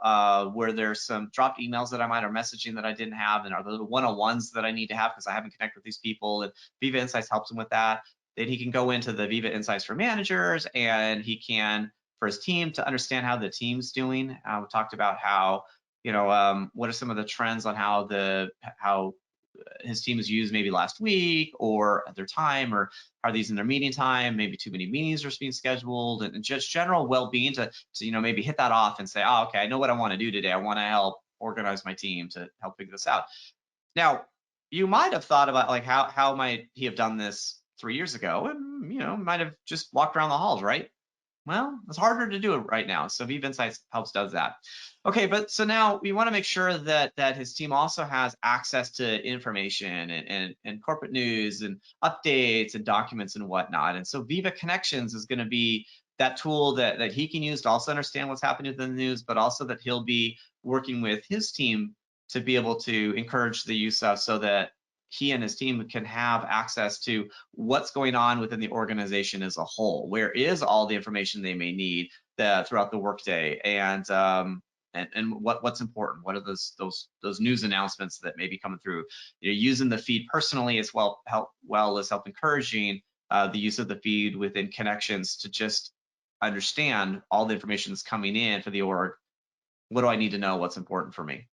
where there's some dropped emails that I might, or messaging that I didn't have, and are there one-on-ones that I need to have because I haven't connected with these people, and Viva Insights helps him with that. Then he can go into the Viva Insights for managers, and he can, for his team, to understand how the team's doing. We talked about how, what are some of the trends on how his team was used maybe last week or at their time, or are these in their meeting time? Maybe too many meetings are being scheduled, and just general well-being to maybe hit that off and say, oh, okay, I know what I want to do today. I want to help organize my team to help figure this out. Now, you might have thought about like how might he have done this 3 years ago, and might have just walked around the halls, right? Well, it's harder to do it right now. So Viva Insights does that. Okay, but so now we want to make sure that his team also has access to information and corporate news and updates and documents and whatnot. And so Viva Connections is going to be that tool that he can use to also understand what's happening within the news, but also that he'll be working with his team to be able to encourage the use of, so that he and his team can have access to what's going on within the organization as a whole. Where is all the information they may need throughout the workday, and what's important? What are those news announcements that may be coming through? Using the feed personally as well as help encouraging the use of the feed within Connections to just understand all the information that's coming in for the org. What do I need to know? What's important for me?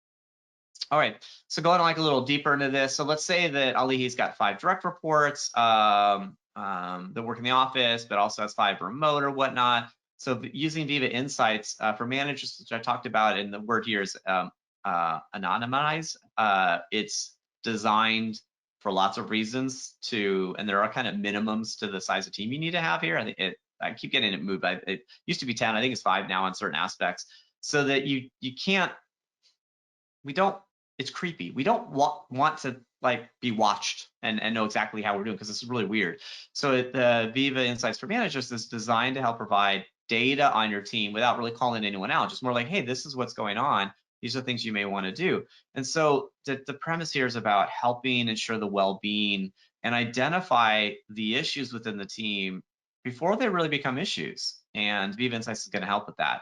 All right, so going like a little deeper into this. So let's say that Ali, he's got 5 direct reports that work in the office, but also has 5 remote or whatnot. So using Viva Insights for managers, which I talked about, and the word here is anonymize. It's designed for lots of reasons and there are kind of minimums to the size of team you need to have here. I keep getting it moved. It used to be 10, I think it's 5 now on certain aspects, so that you can't. It's creepy. We don't want to like be watched and know exactly how we're doing, because this is really weird. So the Viva Insights for Managers is designed to help provide data on your team without really calling anyone out. Just more like, hey, this is what's going on. These are things you may want to do. And so the premise here is about helping ensure the well-being and identify the issues within the team before they really become issues. And Viva Insights is going to help with that.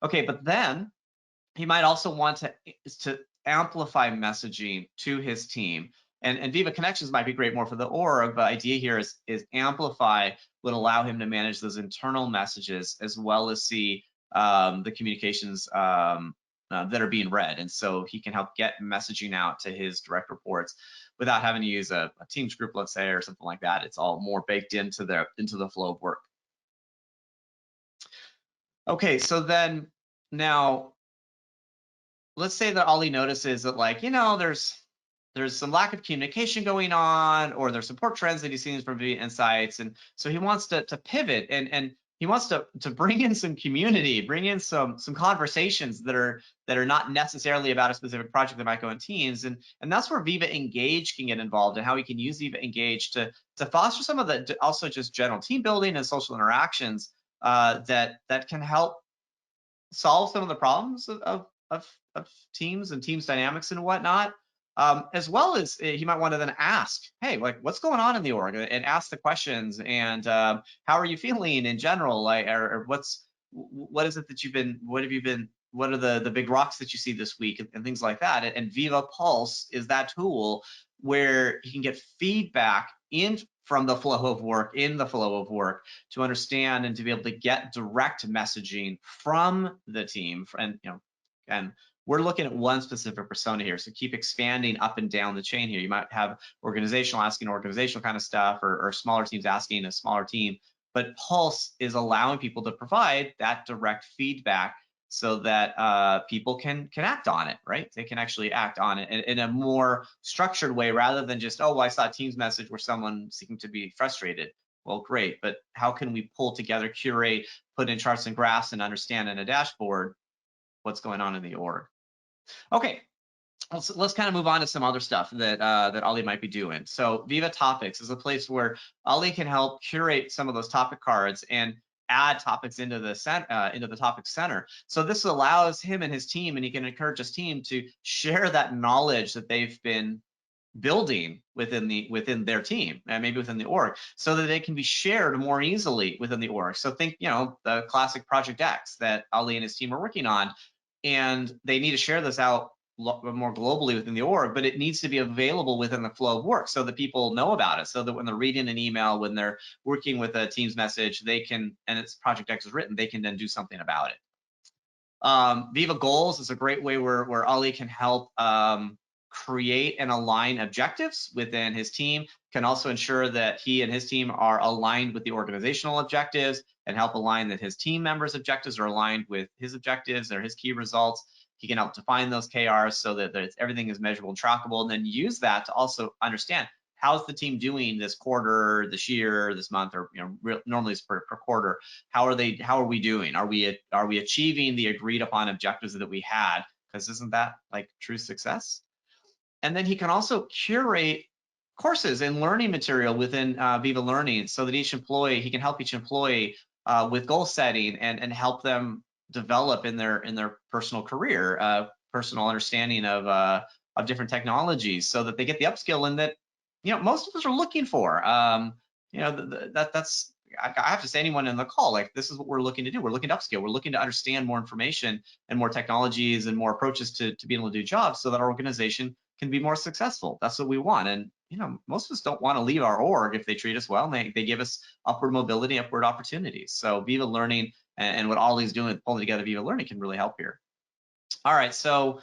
Okay, but then he might also want to amplify messaging to his team. And Viva Connections might be great more for the org, but the idea here is amplify would allow him to manage those internal messages as well as see the communications that are being read. And so he can help get messaging out to his direct reports without having to use a Teams group, let's say, or something like that. It's all more baked into the flow of work. Okay, so then now, let's say that Ali notices that, like, there's some lack of communication going on, or there's support trends that he's seen from Viva Insights, and so he wants to pivot and he wants to bring in some community, bring in some conversations that are not necessarily about a specific project that might go in Teams, and that's where Viva Engage can get involved, and how he can use Viva Engage to foster some of the also just general team building and social interactions that can help solve some of the problems of teams and teams dynamics and whatnot, as well as he might want to then ask, hey, like, what's going on in the org, and ask the questions, and how are you feeling in general, like, or what is it that what are the big rocks that you see this week, and things like that. And Viva Pulse is that tool where he can get feedback from the flow of work, to understand and to be able to get direct messaging from the team. And we're looking at one specific persona here, so keep expanding up and down the chain here. You might have organizational asking organizational kind of stuff, or smaller teams asking a smaller team, but Pulse is allowing people to provide that direct feedback so that people can act on it, right? They can actually act on it in a more structured way, rather than just, oh, well, I saw a Teams message where someone seemed to be frustrated. Well, great, but how can we pull together, curate, put in charts and graphs, and understand in a dashboard what's going on in the org? Okay, let's kind of move on to some other stuff that Ali might be doing. So Viva Topics is a place where Ali can help curate some of those topic cards and add topics into the topic center. So this allows him and his team, and he can encourage his team to share that knowledge that they've been building within their team and maybe within the org, so that they can be shared more easily within the org. So think, the classic Project X that Ali and his team are working on, and they need to share this out more globally within the org, but it needs to be available within the flow of work so that people know about it, so that when they're reading an email, when they're working with a Teams message, they can, and it's Project X is written, they can then do something about it. Viva Goals is a great way where Ali can help create and align objectives within his team, can also ensure that he and his team are aligned with the organizational objectives, and help align that his team members' objectives are aligned with his objectives or his key results. He can help define those KRs so that everything is measurable and trackable, and then use that to also understand how's the team doing this quarter, this year, this month, or normally it's per quarter. How are we doing? Are we achieving the agreed upon objectives that we had? Because isn't that like true success? And then he can also curate courses and learning material within Viva Learning, so that he can help each employee with goal setting and help them develop in their personal career, personal understanding of different technologies, so that they get the upskill in that most of us are looking for. That's I have to say, anyone in the call, like, this is what we're looking to do. We're looking to upskill. We're looking to understand more information and more technologies and more approaches to being able to do jobs, so that our organization can be more successful. That's what we want. And most of us don't want to leave our org if they treat us well, and they give us upward mobility, upward opportunities. So Viva Learning and what Ollie's doing, pulling together Viva Learning, can really help here. All right, so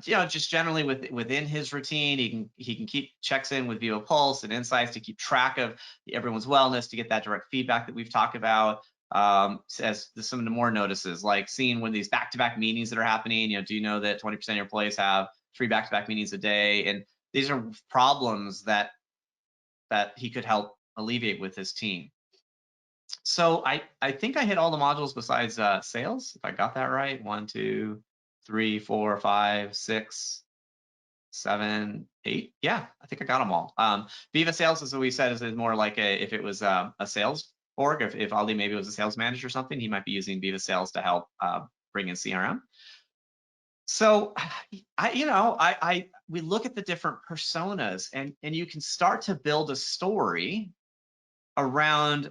just generally within his routine, he can keep checks in with Viva Pulse and Insights to keep track of everyone's wellness, to get that direct feedback that we've talked about. As some of the more notices, like seeing when these back-to-back meetings that are happening, do you know that 20% of your employees have 3 back-to-back meetings a day? And these are problems that he could help alleviate with his team. So I think I hit all the modules besides sales, if I got that right. 1, 2, 3, 4, 5, 6, 7, 8. Yeah, I think I got them all. Viva Sales, as we said, is more like if it was a sales org, if Ali maybe was a sales manager or something, he might be using Viva Sales to help bring in CRM. So we look at the different personas, and you can start to build a story around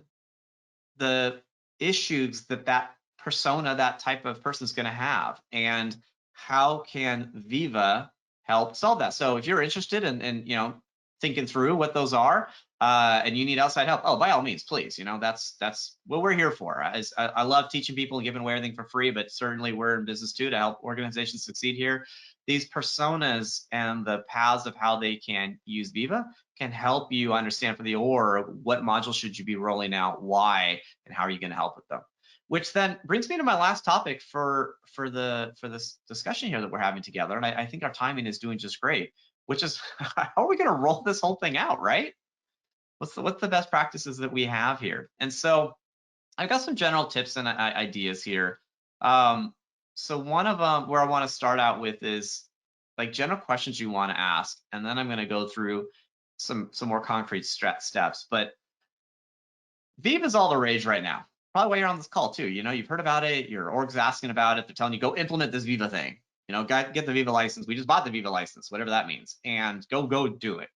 the issues that persona, that type of person, is going to have, and how can Viva help solve that. So if you're interested in thinking through what those are, and you need outside help, by all means, please. That's what we're here for. I love teaching people and giving away everything for free, but certainly we're in business too to help organizations succeed here. These personas and the paths of how they can use Viva can help you understand for the org, what modules should you be rolling out, why, and how are you going to help with them. Which then brings me to my last topic for this discussion here that we're having together, and I think our timing is doing just great, which is how are we going to roll this whole thing out, right? What's the best practices that we have here? And so I've got some general tips and ideas here. So one of them where I want to start out with is like general questions you want to ask, and then I'm going to go through some more concrete steps. But Viva is all the rage right now. Probably why you're on this call too. You've heard about it. Your org's asking about it. They're telling you, go implement this Viva thing. Get the Viva license. We just bought the Viva license, whatever that means, and go do it.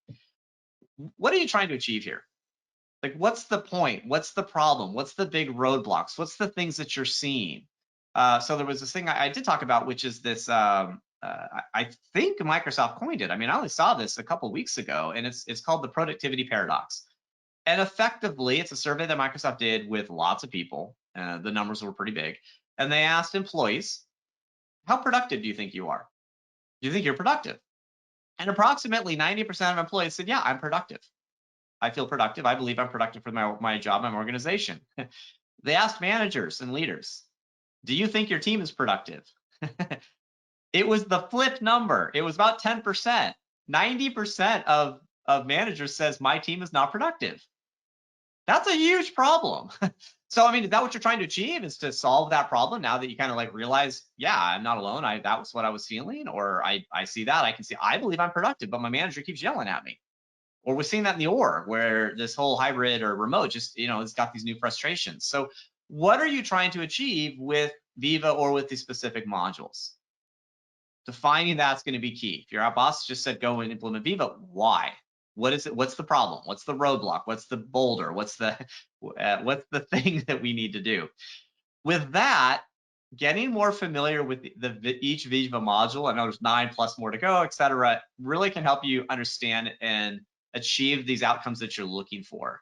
What are you trying to achieve here? Like, what's the point? What's the problem? What's the big roadblocks? What's the things that you're seeing? So there was this thing I did talk about, which is this. I think Microsoft coined it. I mean, I only saw this a couple weeks ago, and it's called the productivity paradox. And effectively, it's a survey that Microsoft did with lots of people. The numbers were pretty big. And they asked employees, how productive do you think you are? Do you think you're productive? And approximately 90% of employees said, yeah, I'm productive. I feel productive. I believe I'm productive for my job, my organization. They asked managers and leaders, do you think your team is productive? It was the flip number. It was about 10%. 90% of managers says my team is not productive. That's a huge problem. So, I mean, is that what you're trying to achieve, is to solve that problem now that you kind of like realize, yeah, I'm not alone. That was what I was feeling, or I see that. I can see, I believe I'm productive, but my manager keeps yelling at me. Or we're seeing that in the org, where this whole hybrid or remote just, it's got these new frustrations. So what are you trying to achieve with Viva or with these specific modules? defining that's going to be key. If your boss just said go and implement Viva, why? What is it? What's the problem? What's the roadblock? What's the boulder? What's the thing that we need to do? With that, getting more familiar with each Viva module, I know there's 9 plus more to go, etc., really can help you understand and achieve these outcomes that you're looking for.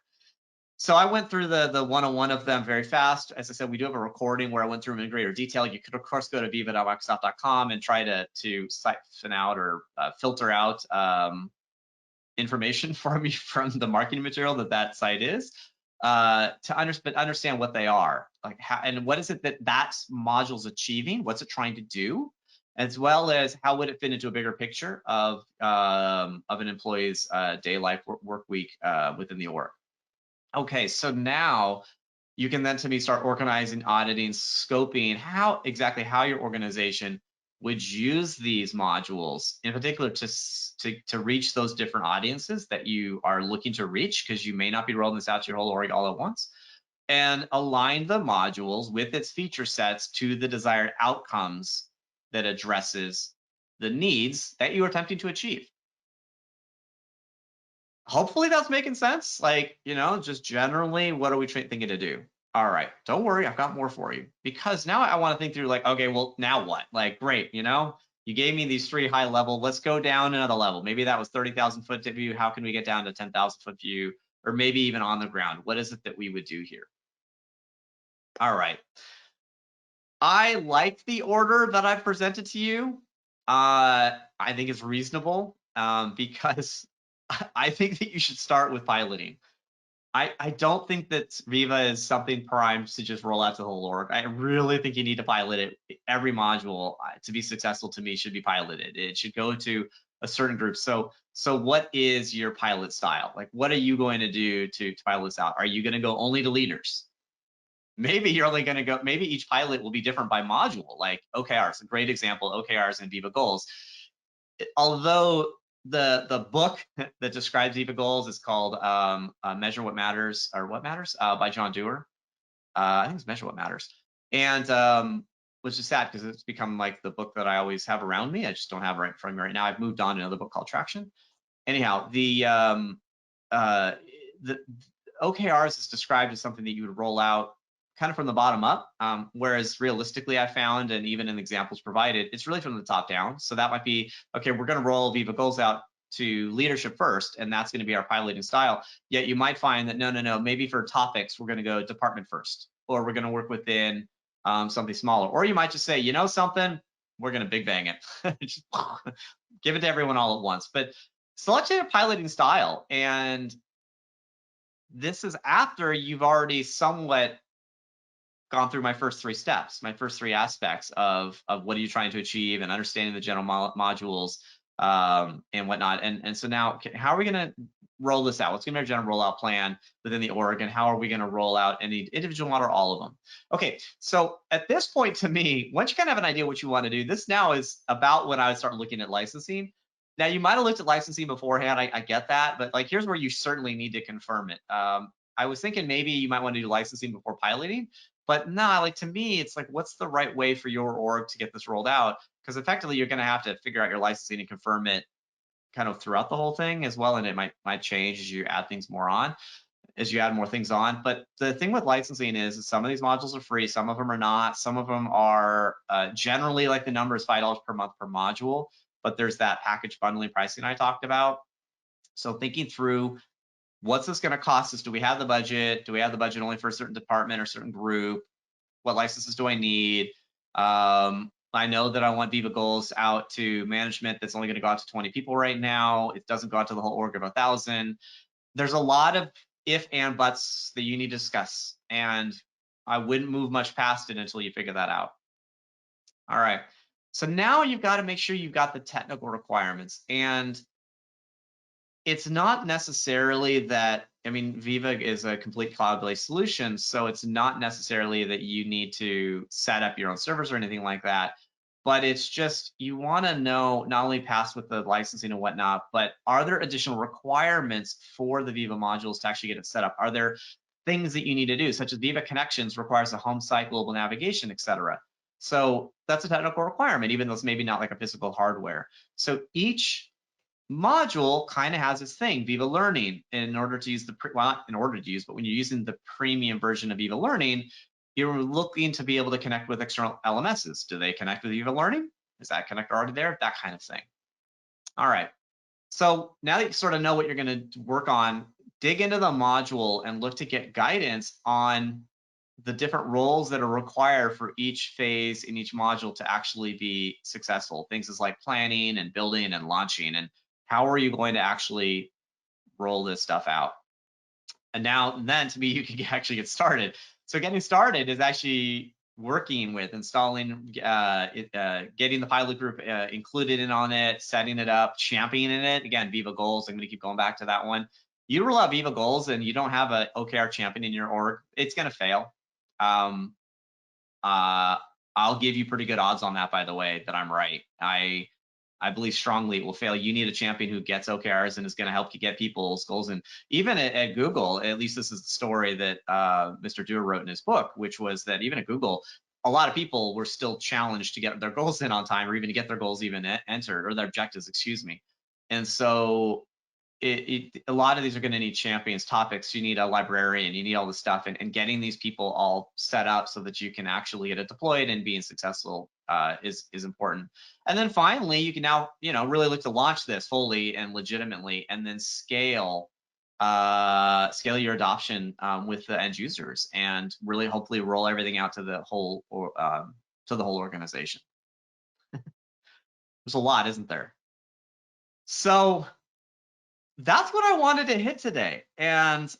So I went through the one-on-one of them very fast. As I said, we do have a recording where I went through them in greater detail. You could, of course, go to viva.microsoft.com and try to siphon out or filter out information for me from the marketing material that site is, to understand what they are, like how and what is it that module's achieving, what's it trying to do, as well as how would it fit into a bigger picture of an employee's day life work week within the org. Okay, so now you can then to me start organizing, auditing, scoping how your organization would use these modules in particular to reach those different audiences that you are looking to reach, because you may not be rolling this out to your whole org all at once, and align the modules with its feature sets to the desired outcomes that addresses the needs that you are attempting to achieve. Hopefully that's making sense. Like, just generally, what are we thinking to do? All right, don't worry, I've got more for you, because now I want to think through like, okay, well, now what? Like, great, you gave me these 3 high level, let's go down another level. Maybe that was 30,000 foot view. How can we get down to 10,000 foot view, or maybe even on the ground? What is it that we would do here? All right. I like the order that I've presented to you. I think it's reasonable because I think that you should start with piloting. I don't think that Viva is something primed to just roll out to the whole org. I really think you need to pilot it. Every module to be successful to me should be piloted. It should go to a certain group. So what is your pilot style? Like, what are you going to do to pilot this out? Are you going to go only to leaders? Maybe you're only going to go, maybe each pilot will be different by module. Like OKRs, a great example, OKRs and Viva goals. Although the book that describes Viva goals is called Measure What Matters, or What Matters, by John Dewar. I think it's Measure What Matters. And which is sad because it's become like the book that I always have around me. I just don't have it right in front of me right now. I've moved on to another book called Traction. Anyhow, the OKRs is described as something that you would roll out kind of from the bottom up, whereas realistically I found, and even in examples provided, it's really from the top down. So that might be, okay, we're going to roll Viva goals out to leadership first, and that's going to be our piloting style. Yet you might find that no, maybe for topics we're going to go department first, or we're going to work within something smaller, or you might just say, something, we're going to big bang it, just give it to everyone all at once. But select your piloting style, and this is after you've already somewhat gone through my first 3 steps, my first 3 aspects of what are you trying to achieve, and understanding the general modules and whatnot. And so now, how are we going to roll this out? What's going to be our general rollout plan within the org, and how are we going to roll out any individual model, or all of them? Okay, so at this point, to me, once you kind of have an idea what you want to do, this now is about when I would start looking at licensing. Now, you might have looked at licensing beforehand, I get that, but like, here's where you certainly need to confirm it. I was thinking maybe you might want to do licensing before piloting, but no, like, to me, it's like, what's the right way for your org to get this rolled out? Because effectively, you're going to have to figure out your licensing and confirm it kind of throughout the whole thing as well, and it might change as you add things more on, as you add more things on. But the thing with licensing is some of these modules are free, some of them are not, some of them are generally, like, the number is $5 per month per module, but there's that package bundling pricing I talked about. So thinking through, what's this going to cost us? Do we have the budget? Do we have the budget only for a certain department or certain group? What licenses do I need? I know that I want Viva goals out to management that's only going to go out to 20 people right now. It doesn't go out to the whole org of 1,000. There's a lot of if and buts that you need to discuss, and I wouldn't move much past it until you figure that out. All right, so now you've got to make sure you've got the technical requirements, and it's not necessarily that, I mean, Viva is a complete cloud-based solution, so it's not necessarily that you need to set up your own servers or anything like that, but it's just, you want to know, not only pass with the licensing and whatnot, but are there additional requirements for the Viva modules to actually get it set up? Are there things that you need to do, such as Viva Connections requires a home site, global navigation, etc. So that's a technical requirement, even though it's maybe not like a physical hardware. So each module kind of has its thing. Viva Learning, in order to use well, not in order to use, but when you're using the premium version of Viva Learning, you're looking to be able to connect with external LMSs. Do they connect with Viva Learning? Is that connector already there? That kind of thing. All right. So now that you sort of know what you're going to work on, dig into the module and look to get guidance on the different roles that are required for each phase in each module to actually be successful. Things as like planning and building and launching, and how are you going to actually roll this stuff out? And then to me, you can actually get started. So getting started is actually working with installing, getting the pilot group included in on it, setting it up, championing it. Again, Viva Goals, I'm going to keep going back to that one. You roll out Viva Goals and you don't have an OKR champion in your org, it's going to fail. I'll give you pretty good odds on that, by the way, that I'm right. I believe strongly it will fail. You need a champion who gets OKRs and is going to help you get people's goals. And even at Google, at least this is the story that Mr. Dewar wrote in his book, which was that even at Google, a lot of people were still challenged to get their goals in on time, or even to get their goals even entered, or their objectives, excuse me. And so a lot of these are going to need champions, topics. You need a librarian, you need all this stuff, and getting these people all set up so that you can actually get it deployed and being successful is important. And then finally, you can now really look to launch this fully and legitimately, and then scale your adoption with the end users, and really hopefully roll everything out to the whole organization. There's a lot, isn't there? So that's what I wanted to hit today. And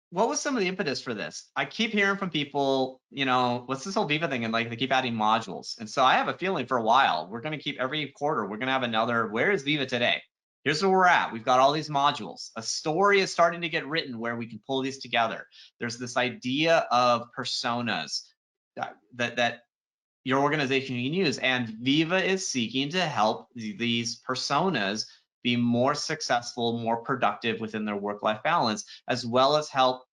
what was some of the impetus for this? I keep hearing from people, what's this whole Viva thing? And like, they keep adding modules. And so I have a feeling for a while, we're going to keep every quarter, we're going to have another, where is Viva today? Here's where we're at. We've got all these modules. A story is starting to get written where we can pull these together. There's this idea of personas that your organization can use. And Viva is seeking to help these personas be more successful, more productive within their work-life balance, as well as help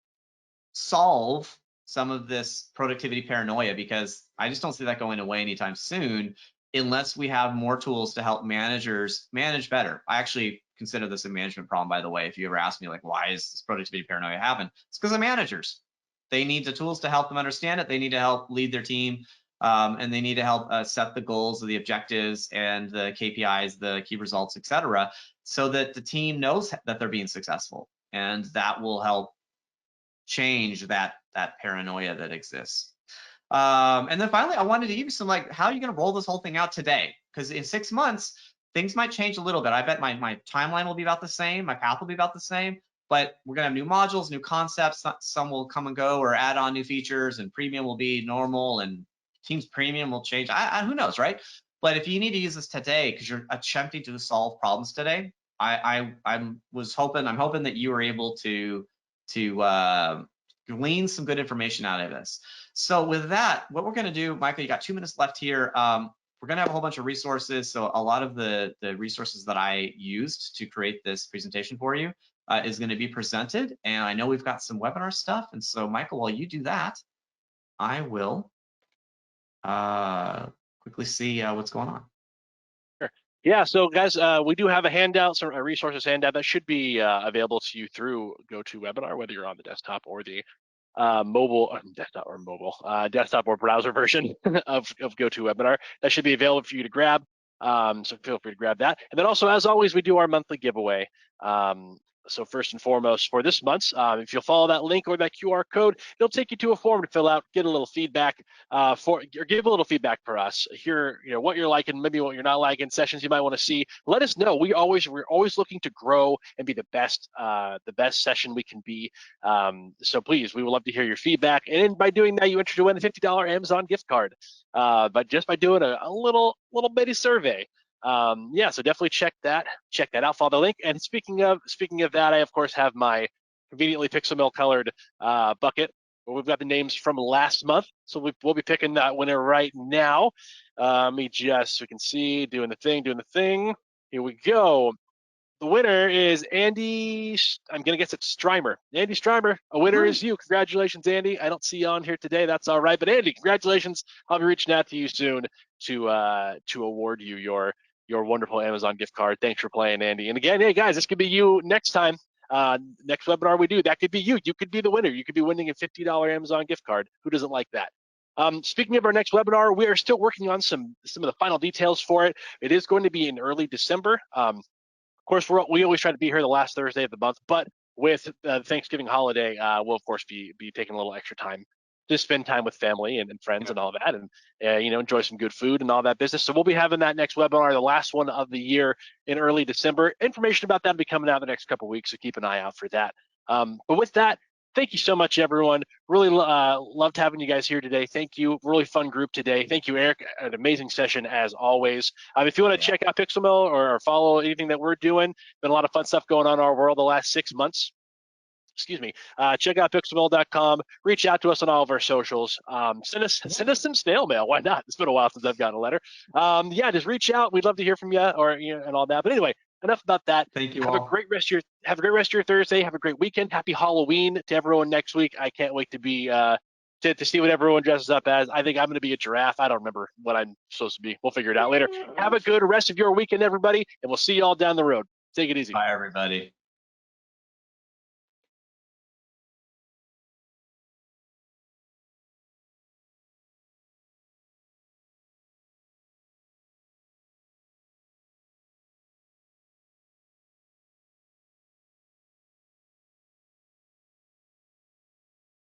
solve some of this productivity paranoia, because I just don't see that going away anytime soon unless we have more tools to help managers manage better. I actually consider this a management problem, by the way. If you ever ask me, like, why is this productivity paranoia happen? It's because of managers. They need the tools to help them understand it. They need to help lead their team. And they need to help set the goals, the objectives, and the KPIs, the key results, etc., so that the team knows that they're being successful, and that will help change that paranoia that exists. And then finally, I wanted to give you some, like, how are you going to roll this whole thing out today? Because in 6 months, things might change a little bit. I bet my timeline will be about the same, my path will be about the same, but we're going to have new modules, new concepts. Some will come and go, or add on new features, and premium will be normal, and Teams Premium will change. Who knows, right? But if you need to use this today because you're attempting to solve problems today, I'm hoping that you were able to glean some good information out of this. So with that, what we're going to do, Michael, you got 2 minutes left here. We're going to have a whole bunch of resources. So a lot of the resources that I used to create this presentation for you is going to be presented. And I know we've got some webinar stuff. And so, Michael, while you do that, I will quickly see what's going on. Sure. Yeah, so guys, we do have a handout, a resources handout that should be available to you through GoToWebinar, whether you're on the desktop or the desktop or browser version of GoToWebinar. That should be available for you to grab. So feel free to grab that. And then also, as always, we do our monthly giveaway. So first and foremost, for this month, if you'll follow that link or that QR code, it'll take you to a form to fill out, get a little feedback or give a little feedback for us. Hear what you're liking, maybe what you're not liking, sessions you might want to see. Let us know. We're always looking to grow and be the best session we can be. So please, we would love to hear your feedback. And by doing that, you enter to win a $50 Amazon gift card. But just by doing a little bitty survey. Yeah, so definitely check that out, follow the link. And speaking of that, I of course have my conveniently PixelMill colored bucket where we've got the names from last month. So we'll be picking that winner right now. So we can see doing the thing. Here we go. The winner is Andy. I'm gonna guess it's Strymer. Andy Strymer. A winner is you. Congratulations, Andy. I don't see you on here today. That's all right. But Andy, congratulations. I'll be reaching out to you soon to award you your wonderful Amazon gift card. Thanks for playing, Andy. And again, hey guys, this could be you next time. Next webinar we do, that could be you. You could be the winner. You could be winning a $50 Amazon gift card. Who doesn't like that? Speaking of our next webinar, we are still working on some of the final details for it. It is going to be in early December. Of course, we always try to be here the last Thursday of the month, but with the Thanksgiving holiday, we'll of course be taking a little extra time to spend time with family and friends and all that, and enjoy some good food and all that business. So we'll be having that next webinar, the last one of the year, in early December. Information about that will be coming out in the next couple of weeks, so keep an eye out for that. But with that, thank you so much, everyone. Really loved having you guys here today. Thank you. Really fun group today. Thank you, Eric. An amazing session as always. If you want to check out PixelMill or follow anything that we're doing, been a lot of fun stuff going on in our world the last 6 months. Excuse me. Check out pixelmill.com. Reach out to us on all of our socials. Send us some snail mail. Why not? It's been a while since I've gotten a letter. Just reach out. We'd love to hear from you, and all that. But anyway, enough about that. Thank you have all. a great rest of your Thursday. Have a great weekend. Happy Halloween to everyone next week. I can't wait to be to see what everyone dresses up as. I think I'm going to be a giraffe. I don't remember what I'm supposed to be. We'll figure it out later. Have a good rest of your weekend, everybody, and we'll see you all down the road. Take it easy. Bye, everybody.